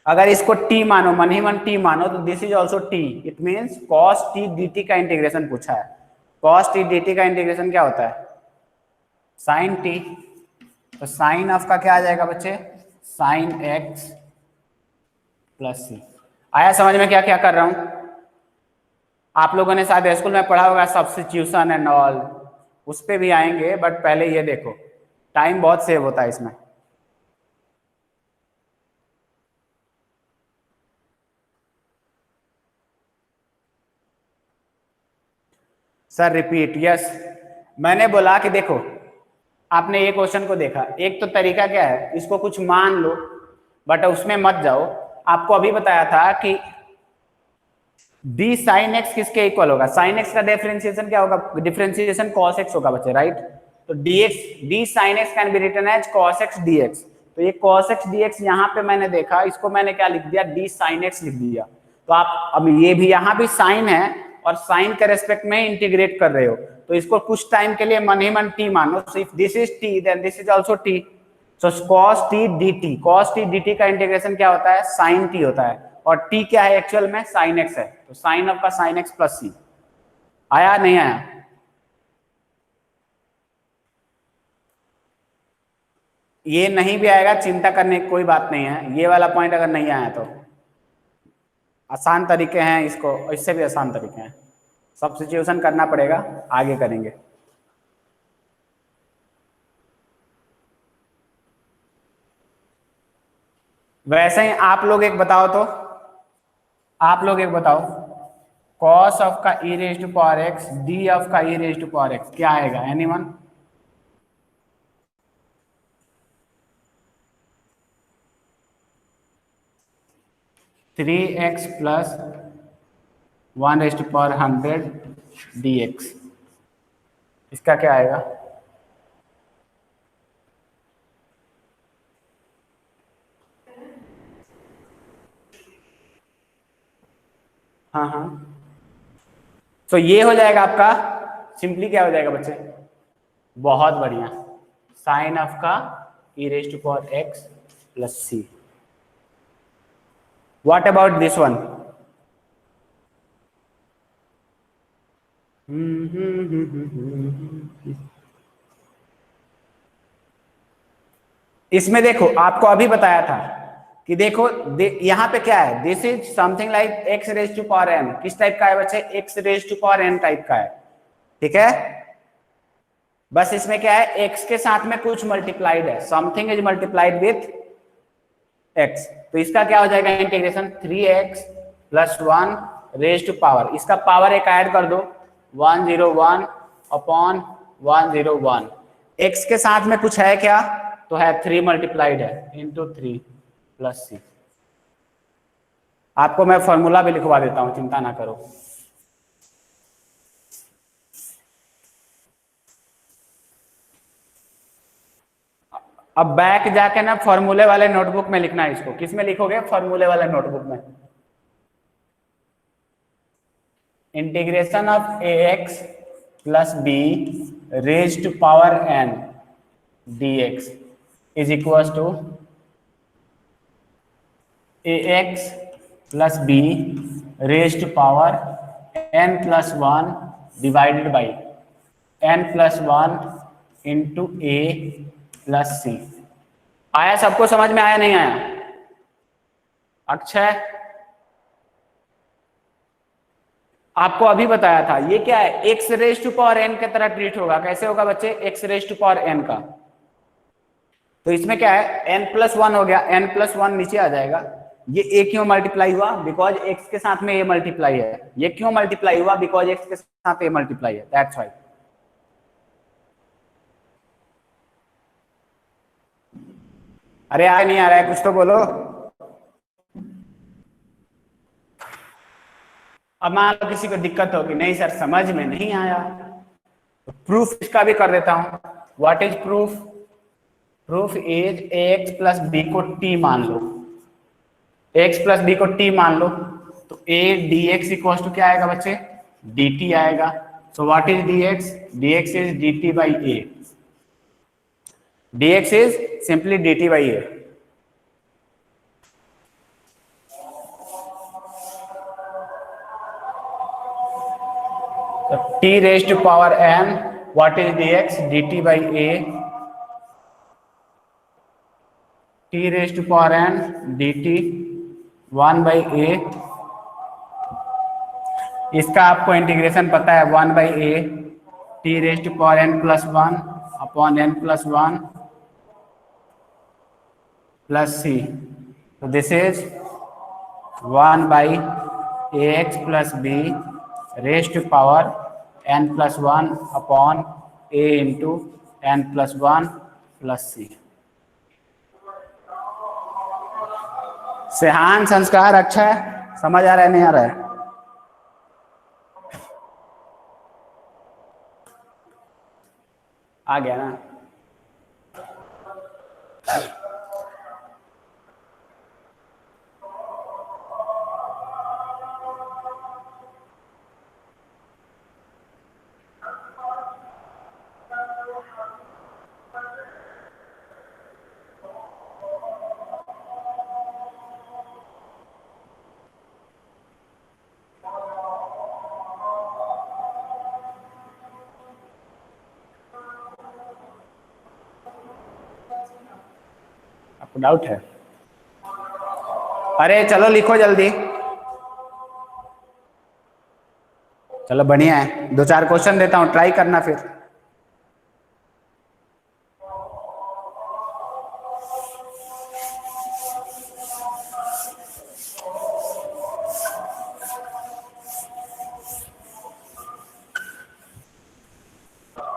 अगर इसको t मानो, मन ही मन t मानो, तो this is also t। It means cos t dt का इंटीग्रेशन पूछा है। cos t dt का इंटीग्रेशन क्या होता है, sin t। तो साइन ऑफ का क्या आ जाएगा बच्चे, साइन x प्लस सी। आया समझ में क्या क्या कर रहा हूं? आप लोगों ने शायद स्कूल में पढ़ा होगा सब्स्टिट्यूशन एंड ऑल, उस पर भी आएंगे, बट पहले ये देखो, टाइम बहुत सेव होता है इसमें। Sir repeat, yes. मैंने बोला कि देखो, आपने ये क्वेश्चन को देखा, एक तो तरीका क्या है, इसको कुछ मान लो बट उसमें मत जाओ। आपको अभी बताया था कि डी साइन एक्स किसके इक्वल होगा, साइन एक्स का डिफरेंशिएशन क्या होगा, डिफरेंशिएशन कॉस एक्स होगा बच्चे, राइट। तो d x d sine x can be written as cos x D x. तो ये कॉस एक्स डी एक्स यहाँ पे मैंने देखा, इसको मैंने क्या लिख दिया, डी साइन एक्स लिख दिया। तो आप अब ये भी यहाँ भी साइन है और साइन के रेस्पेक्ट में इंटीग्रेट कर रहे हो, तो इसको कुछ टाइम के लिए मन ही मन टी मानो। So if this is t then this is also t. So cos t dt, cos t dt का इंटीग्रेशन क्या होता है, sin t होता है, और t क्या है एक्चुअल में, sin x है। तो sin ऑफ का sin x प्लस सी। आया नहीं आया? ये नहीं भी आएगा चिंता करने की कोई बात नहीं है, ये वाला पॉइंट अगर नहीं आया तो आसान तरीके हैं, इसको इससे भी आसान तरीके हैं, सब्स्टिट्यूशन करना पड़ेगा, आगे करेंगे। वैसे ही आप लोग एक बताओ, तो आप लोग एक बताओ, cos ऑफ का e raise to power x d of का e raise to power x क्या आएगा, anyone? Three x plus one raise to power 100 dx, इसका क्या आएगा? हाँ हाँ, तो ये हो जाएगा आपका, सिंपली क्या हो जाएगा बच्चे, बहुत बढ़िया, साइन ऑफ का e raise to power x plus c. What about this one? इसमें देखो, आपको अभी बताया था कि देखो यहाँ पे क्या है, this is something like x raise to power n. किस टाइप का है बच्चे, x raise to power n type का है, ठीक है। बस इसमें क्या है, एक्स के साथ में कुछ मल्टीप्लाइड है, something is multiplied with x. तो इसका क्या हो जाएगा integration, 3x plus 1 raise to power, इसका पावर एक ऐड कर दो, 101 अपॉन 101। एक्स के साथ में कुछ है क्या, तो है 3 मल्टीप्लाइड है, इंटू 3 प्लस सी। आपको मैं फॉर्मूला भी लिखवा देता हूं, चिंता ना करो। अब बैक जाके ना फॉर्मूले वाले नोटबुक में लिखना है इसको। किस में लिखोगे, फॉर्मूले वाले नोटबुक में। Integration of a x plus b raise to power n d x is equal to a x plus b raise to power n plus 1 divided by n plus 1 into a plus c. आया, सबको समझ में आया नहीं आया? अक्षय, आपको अभी बताया था ये क्या है, x raise to power n की तरह ट्रीट होगा। कैसे होगा बच्चे, x raise to power n का। तो इसमें क्या है, एन प्लस 1 हो गया, एन प्लस 1 नीचे आ जाएगा। ये ए क्यों मल्टीप्लाई हुआ, बिकॉज एक्स के साथ में ए मल्टीप्लाई है। ये क्यों मल्टीप्लाई हुआ, बिकॉज एक्स के साथ ए मल्टीप्लाई है, दैट्स व्हाई। अरे आ नहीं आ रहा है, कुछ तो बोलो। अब मान लो किसी को दिक्कत होगी, नहीं सर समझ में नहीं आया, तो प्रूफ इसका भी कर देता हूं। What is proof? Proof is x plus b को टी मान लो, एक्स प्लस बी को टी मान लो, तो a d x equal to क्या आएगा बच्चे? डी टी आएगा। So what is d x? D x is d t by a, d x is simply d t by a. t raised to power n, what is dx? dt by a, t raised to power n dt 1 by a, इसका आपको integration पता है 1 by a t raised to power n plus 1 upon n plus 1 plus c, so this is 1 by ax plus b raised to power n plus 1 upon a into n plus 1 plus c। सेहान संस्कार अच्छा है, समझ आ रहा है नहीं आ रहा है? आ गया ना? आपको डाउट है? अरे चलो लिखो जल्दी, चलो बढ़िया है, 2-4 क्वेश्चन देता हूं, ट्राई करना फिर।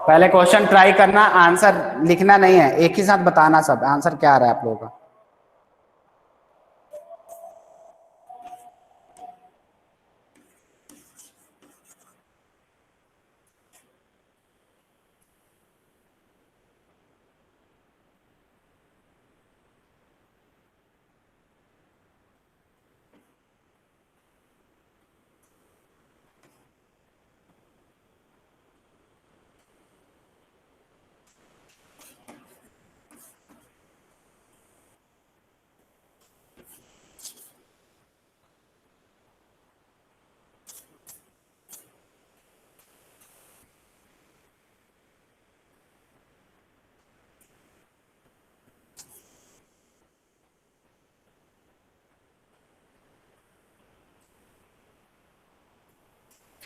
पहले क्वेश्चन ट्राई करना, आंसर लिखना नहीं है, एक ही साथ बताना सब आंसर क्या आ रहा है आप लोगों का।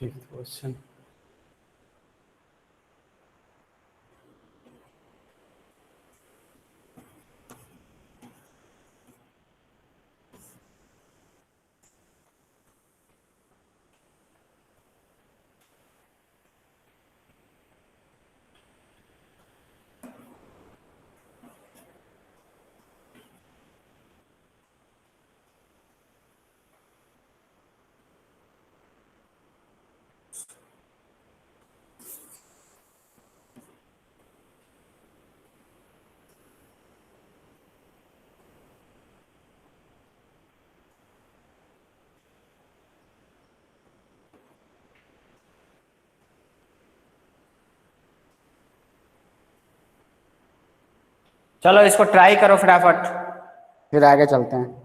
क्वेश्चन चलो इसको ट्राई करो फटाफट, फिर आगे चलते हैं।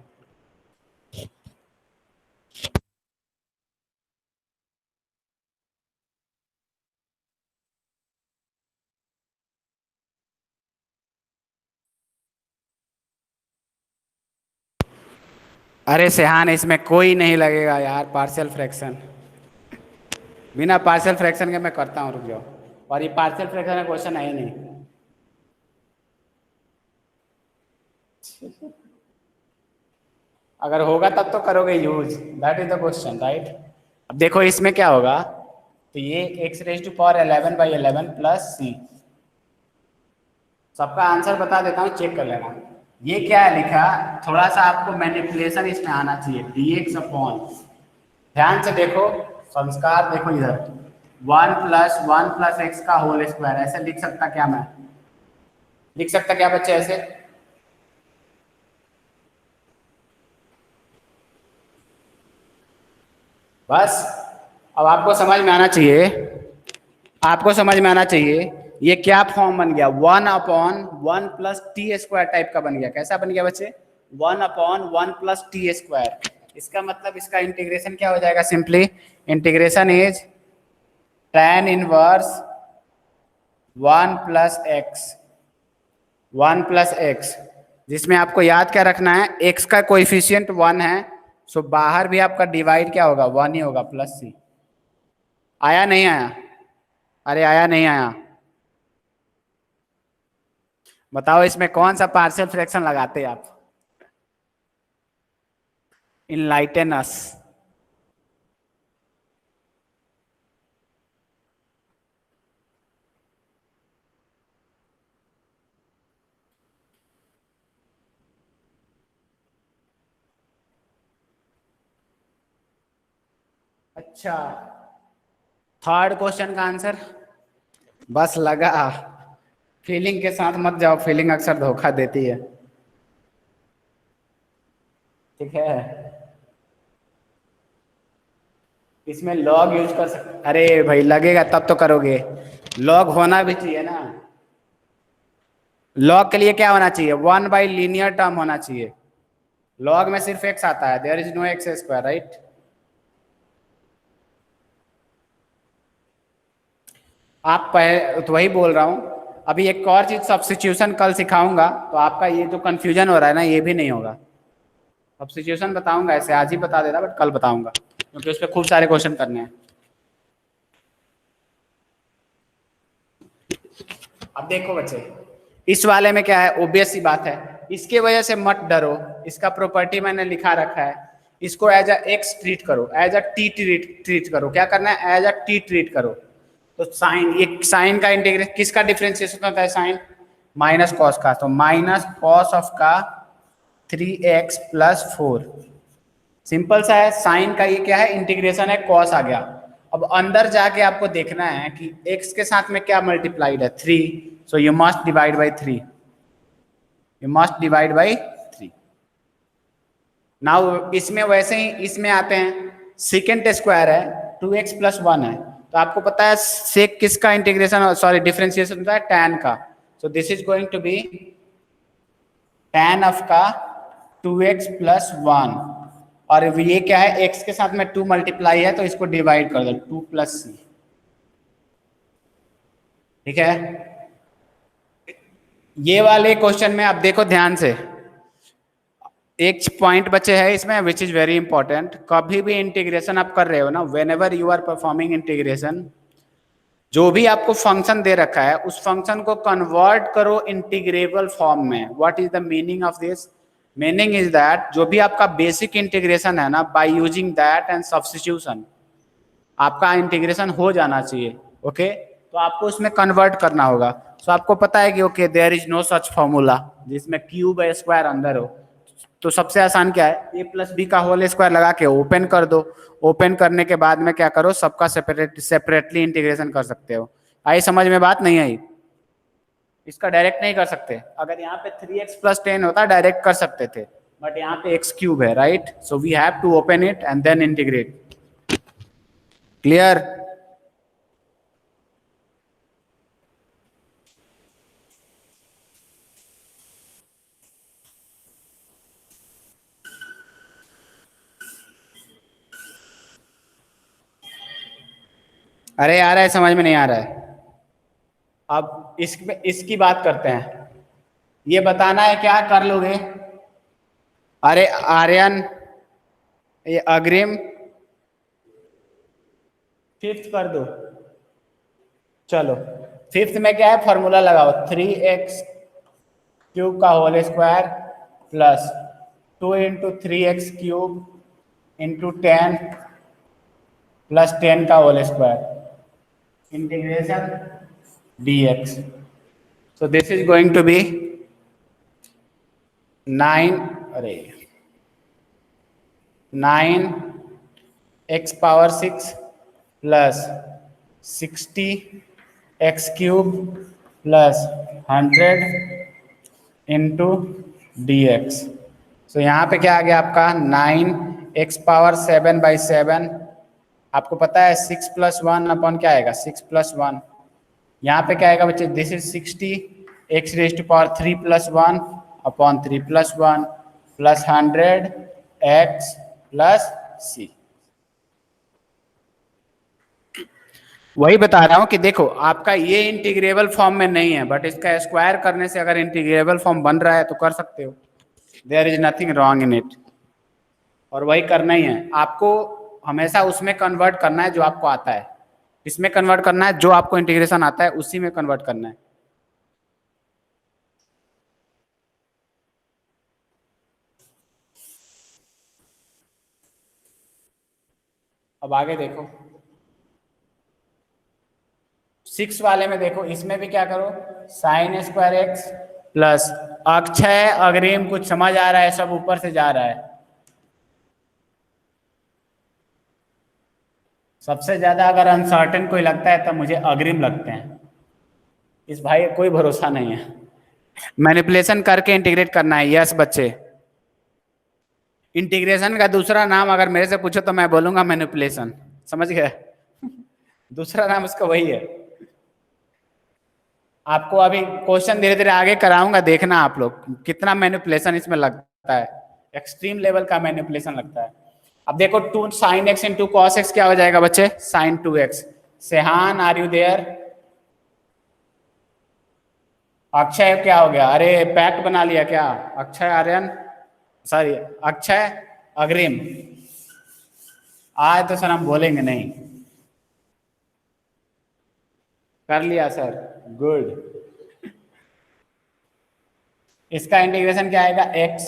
अरे सेहान इसमें कोई नहीं लगेगा यार, पार्शियल फ्रैक्शन, बिना पार्शियल फ्रैक्शन के मैं करता हूँ, रुक जाओ। और ये पार्शियल फ्रैक्शन का क्वेश्चन है ही नहीं। अगर होगा तब तो करोगे use, that is the question right. अब देखो इसमें क्या होगा, तो ये x raise to power 11/11 plus c, सबका आंसर बता देता हूँ, चेक कर लेना। ये क्या है लिखा, थोड़ा सा आपको मैनिपुलेशन इसमें आना चाहिए, dx अपॉन ध्यान से देखो, संस्कार देखो इधर, 1 + 1 + x का होल स्क्वायर, ऐसे लिख सकता क्या मैं? लिख सकता क्या बच्चे ऐसे? बस अब आपको समझ में आना चाहिए, आपको समझ में आना चाहिए ये क्या फॉर्म बन गया, 1/1 + t² टाइप का बन गया। कैसा बन गया बच्चे? 1/1 + t²। इसका मतलब इसका इंटीग्रेशन क्या हो जाएगा? Simply integration is tan inverse 1 + x, 1 + x, जिसमें आपको याद क्या रखना है, x का कोएफिशिएंट 1 है, सो बाहर भी आपका डिवाइड क्या होगा? 1 ही होगा, +c। आया नहीं आया? अरे आया नहीं आया? बताओ इसमें कौन सा पार्शियल फ्रैक्शन लगाते आप? इनलाइटन अस। अच्छा, थर्ड क्वेश्चन का आंसर बस लगा। फीलिंग के साथ मत जाओ, फीलिंग अक्सर धोखा देती है। ठीक है, इसमें लॉग यूज कर सकते। अरे भाई लगेगा तब तो करोगे, लॉग होना भी चाहिए ना। लॉग के लिए क्या होना चाहिए? 1/लीनियर टर्म होना चाहिए। लॉग में सिर्फ x आता है, there is no x², right? आप तो वही बोल रहा हूं। अभी एक और चीज सब्स्टिट्यूशन कल सिखाऊंगा, तो आपका ये जो कंफ्यूजन हो रहा है ना, ये भी नहीं होगा। सब्स्टिट्यूशन बताऊंगा, ऐसे आज ही बता देता, बट कल बताऊंगा, क्योंकि उस पर खूब सारे क्वेश्चन करने हैं। अब देखो बच्चे, इस वाले में क्या है, ओबियस सी बात है, इसके वजह से मत डरो। इसका प्रॉपर्टी मैंने लिखा रखा है, इसको एज अ एक्स ट्रीट करो, एज अ टी ट्रीट करो। क्या करना है? एज अ टी ट्रीट करो। तो साइन, एक साइन का इंटीग्रेशन, किसका डिफरेंशिएशन होता है? साइन माइनस कॉस का, तो माइनस कॉस ऑफ का 3x + 4। सिंपल सा है, साइन का ये क्या है? इंटीग्रेशन है, कॉस आ गया। अब अंदर जाके आपको देखना है कि x के साथ में क्या मल्टीप्लाइड है? 3, so you must divide by 3, you must divide by 3। Now इसमें वैसे ही इसमें आते हैं, सेकेंड स्क्वायर है, 2x + 1 है, तो आपको पता है सेक किसका इंटीग्रेशन, सॉरी डिफरेंशिएशन होता है? tan का। So this is going to be tan of का 2x + 1, और ये क्या है? x के साथ में 2 मल्टीप्लाई है, तो इसको डिवाइड कर दो, 2 + c। ठीक है, ये वाले क्वेश्चन में आप देखो ध्यान से, एक पॉइंट बचे है इसमें विच इज वेरी इंपॉर्टेंट। कभी भी इंटीग्रेशन आप कर रहे हो ना, whenever you are performing integration, जो भी आपको फंक्शन दे रखा है उस फंक्शन को कन्वर्ट करो इंटीग्रेबल फॉर्म में। What is the meaning of this? Meaning is that जो भी आपका बेसिक इंटीग्रेशन है ना, by using that and substitution आपका इंटीग्रेशन हो जाना चाहिए। ओके, तो आपको उसमें कन्वर्ट करना होगा। सो आपको पता है कि okay there is no such formula जिसमें क्यूब स्क्वायर अंदर हो। तो सबसे आसान क्या है? a + b का होल स्क्वायर लगा के ओपन कर दो। ओपन करने के बाद में क्या करो, सबका सेपरेटली इंटीग्रेशन कर सकते हो। आई समझ में बात? नहीं आई? इसका डायरेक्ट नहीं कर सकते। अगर यहाँ पे 3x + 10 होता डायरेक्ट कर सकते थे, बट यहाँ पे x³ है, right? So we have to open it and then integrate. Clear? अरे आ रहा है, समझ में नहीं आ रहा है? अब इसकी बात करते हैं। ये बताना है क्या कर लोगे? अरे आर्यन, ये अग्रिम, फिफ्थ कर दो। चलो, फिफ्थ में क्या है? फॉर्मूला लगाओ, 3x³ का होल स्क्वायर प्लस 2 × 3x³ × 10 + 10 का whole square integration dx। So this is going to be 9, अरे 9 x power 6 plus 60 x cube plus 100 into d x. So यहाँ पे क्या आ गया आपका 9 x⁻7/7। आपको पता है 6 + 1 अपॉन क्या आएगा 6 + 1। यहाँ पे क्या आएगा बच्चे this is 60 x⁻3 + 1 upon 3 + 1 plus 100 x plus c। वही बता रहा हूं कि देखो आपका ये इंटीग्रेबल फॉर्म में नहीं है, बट इसका स्क्वायर करने से अगर इंटीग्रेबल फॉर्म बन रहा है तो कर सकते हो, there is nothing wrong in it. और वही करना ही है आपको, हमेशा उसमें कन्वर्ट करना है जो आपको आता है। इसमें कन्वर्ट करना है जो आपको इंटीग्रेशन आता है उसी में कन्वर्ट करना है। अब आगे देखो 6 वाले में देखो, इसमें भी क्या करो sin² x प्लस अक्षय अग्रिम, कुछ समझ आ रहा है, सब ऊपर से जा रहा है। सबसे ज्यादा अगर अनसर्टेन कोई लगता है तब मुझे अग्रिम लगते हैं, इस भाई का कोई भरोसा नहीं है। मैनिपुलेशन करके इंटीग्रेट करना है। यस बच्चे, इंटीग्रेशन का दूसरा नाम अगर मेरे से पूछो तो मैं बोलूंगा मैनिपुलेशन, समझ गए? दूसरा नाम उसका वही है। आपको अभी क्वेश्चन धीरे धीरे आगे कराऊंगा, देखना आप लोग कितना मैनिपुलेशन इसमें लगता है, एक्सट्रीम लेवल का मैनिपुलेशन लगता है। अब देखो 2 sin x into cos x क्या हो जाएगा बच्चे sin 2x। Sehan are you there? Akshay क्या हो गया? अरे पैक्ट बना लिया क्या? अक्षय आर्यन, सॉरी अक्षय अग्रिम, आज तो सर हम बोलेंगे नहीं। कर लिया सर, गुड। इसका इंटीग्रेशन क्या आएगा x,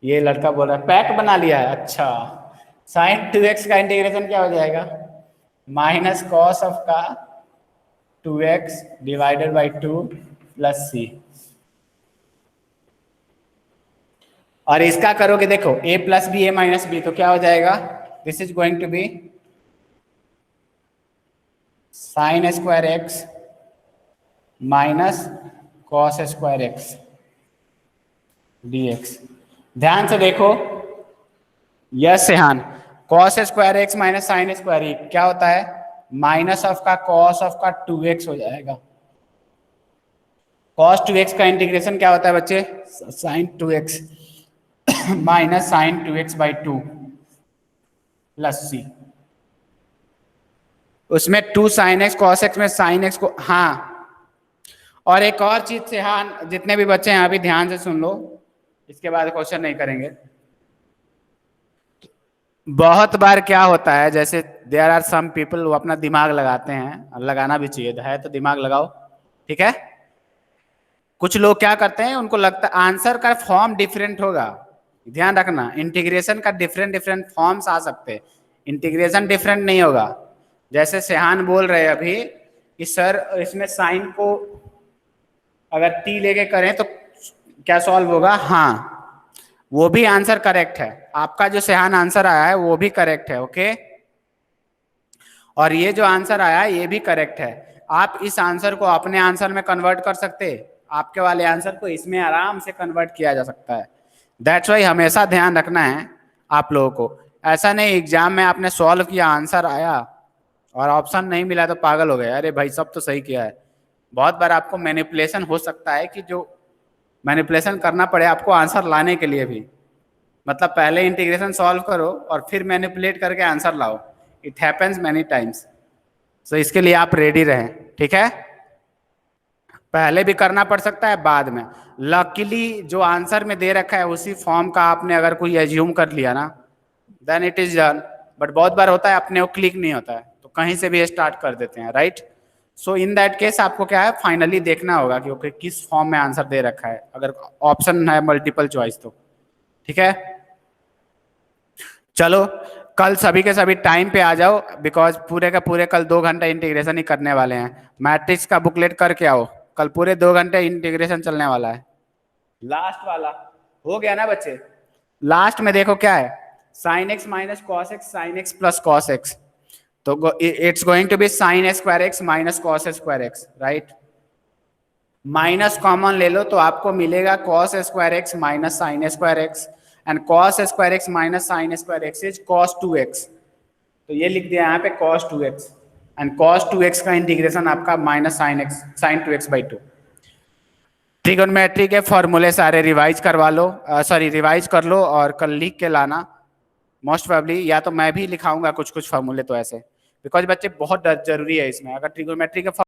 ये लड़का बोल रहा है पैक्ट बना लिया है, अच्छा। sin 2x का इंटीग्रेशन क्या हो जाएगा माइनस कॉस ऑफ का 2x divided by 2 plus c। और इसका करोगे देखो a plus b a minus b, तो क्या हो जाएगा this is going to be sin² x minus cos² x dx। ध्यान से देखो, यस सेहान, cos² x माइनस sin² क्या होता है माइनस ऑफ का cos ऑफ का 2x हो जाएगा। cos 2x का इंटीग्रेशन क्या होता है बच्चे sin 2x minus sin 2x/2 plus c। उसमें 2 sin x cos x में sin x को, हाँ। और एक और चीज से, हाँ जितने भी बच्चे हैं अभी ध्यान से सुन लो, इसके बाद क्वेश्चन नहीं करेंगे। बहुत बार क्या होता है, जैसे देयर आर सम पीपल वो अपना दिमाग लगाते हैं, लगाना भी चाहिए, है तो दिमाग लगाओ, ठीक है। कुछ लोग क्या करते हैं, उनको लगता है आंसर का फॉर्म डिफरेंट होगा, ध्यान रखना इंटीग्रेशन का डिफरेंट डिफरेंट फॉर्म्स आ सकते हैं, इंटीग्रेशन डिफरेंट नहीं होगा। जैसे सेहान बोल रहे हैं अभी कि सर इसमें साइन को अगर टी लेके करें तो क्या सॉल्व होगा, हाँ वो भी आंसर करेक्ट है, आपका जो सेहान आंसर आया है वो भी करेक्ट है, ओके। और ये जो आंसर आया है ये भी करेक्ट है। आप इस आंसर को अपने आंसर में कन्वर्ट कर सकते, आपके वाले आंसर को इसमें आराम से कन्वर्ट किया जा सकता है। दैट्स वाई हमेशा ध्यान रखना है आप लोगों को, ऐसा नहीं एग्जाम में आपने सॉल्व किया आंसर आया और ऑप्शन नहीं मिला तो पागल हो गए, अरे भाई सब तो सही किया है। बहुत बार आपको मैनिपुलेशन हो सकता है कि जो मैनिपुलेशन करना पड़े आपको आंसर लाने के लिए भी, मतलब पहले इंटीग्रेशन सॉल्व करो और फिर मैनिपुलेट करके आंसर लाओ, इट हैपेंस मैनी टाइम्स। सो इसके लिए आप रेडी रहें, ठीक है। पहले भी करना पड़ सकता है बाद में, लकीली जो आंसर में दे रखा है उसी फॉर्म का आपने अगर कोई एज्यूम कर लिया ना then it is done. But बहुत बार होता है अपने को क्लिक नहीं होता है तो कहीं से भी स्टार्ट कर देते हैं, right. So in that case आपको क्या है फाइनली देखना होगा कि ओके किस फॉर्म में आंसर दे रखा है, अगर ऑप्शन है मल्टीपल चॉइस तो, ठीक है। चलो कल सभी के सभी टाइम पे आ जाओ, बिकॉज पूरे का पूरे कल 2 घंटे इंटीग्रेशन ही करने वाले हैं। मैट्रिक्स का बुकलेट करके आओ, कल पूरे 2 घंटे इंटीग्रेशन चलने वाला है। लास्ट वाला हो गया ना बच्चे, लास्ट में देखो क्या है sine x minus cos x, sine x plus cos x, तो it's going to be sine square x minus cos square x, right. Minus common ले लो तो आपको मिलेगा cos square x minus sine square x, and cos square x minus sine square x is cos 2x, तो ये लिख दिया यहाँ पे cos 2x, and cos 2x का इंटीग्रेशन आपका माइनस साइन 2x/2। ट्रिगोनोमेट्री के फॉर्मूले सारे रिवाइज करवा लो, रिवाइज कर लो और कल लिख के लाना मोस्ट प्रोबेबली, या तो मैं भी लिखाऊंगा कुछ कुछ फॉर्मूले तो ऐसे, बिकॉज बच्चे बहुत जरूरी है इसमें। अगर ट्रिगोनोमेट्री के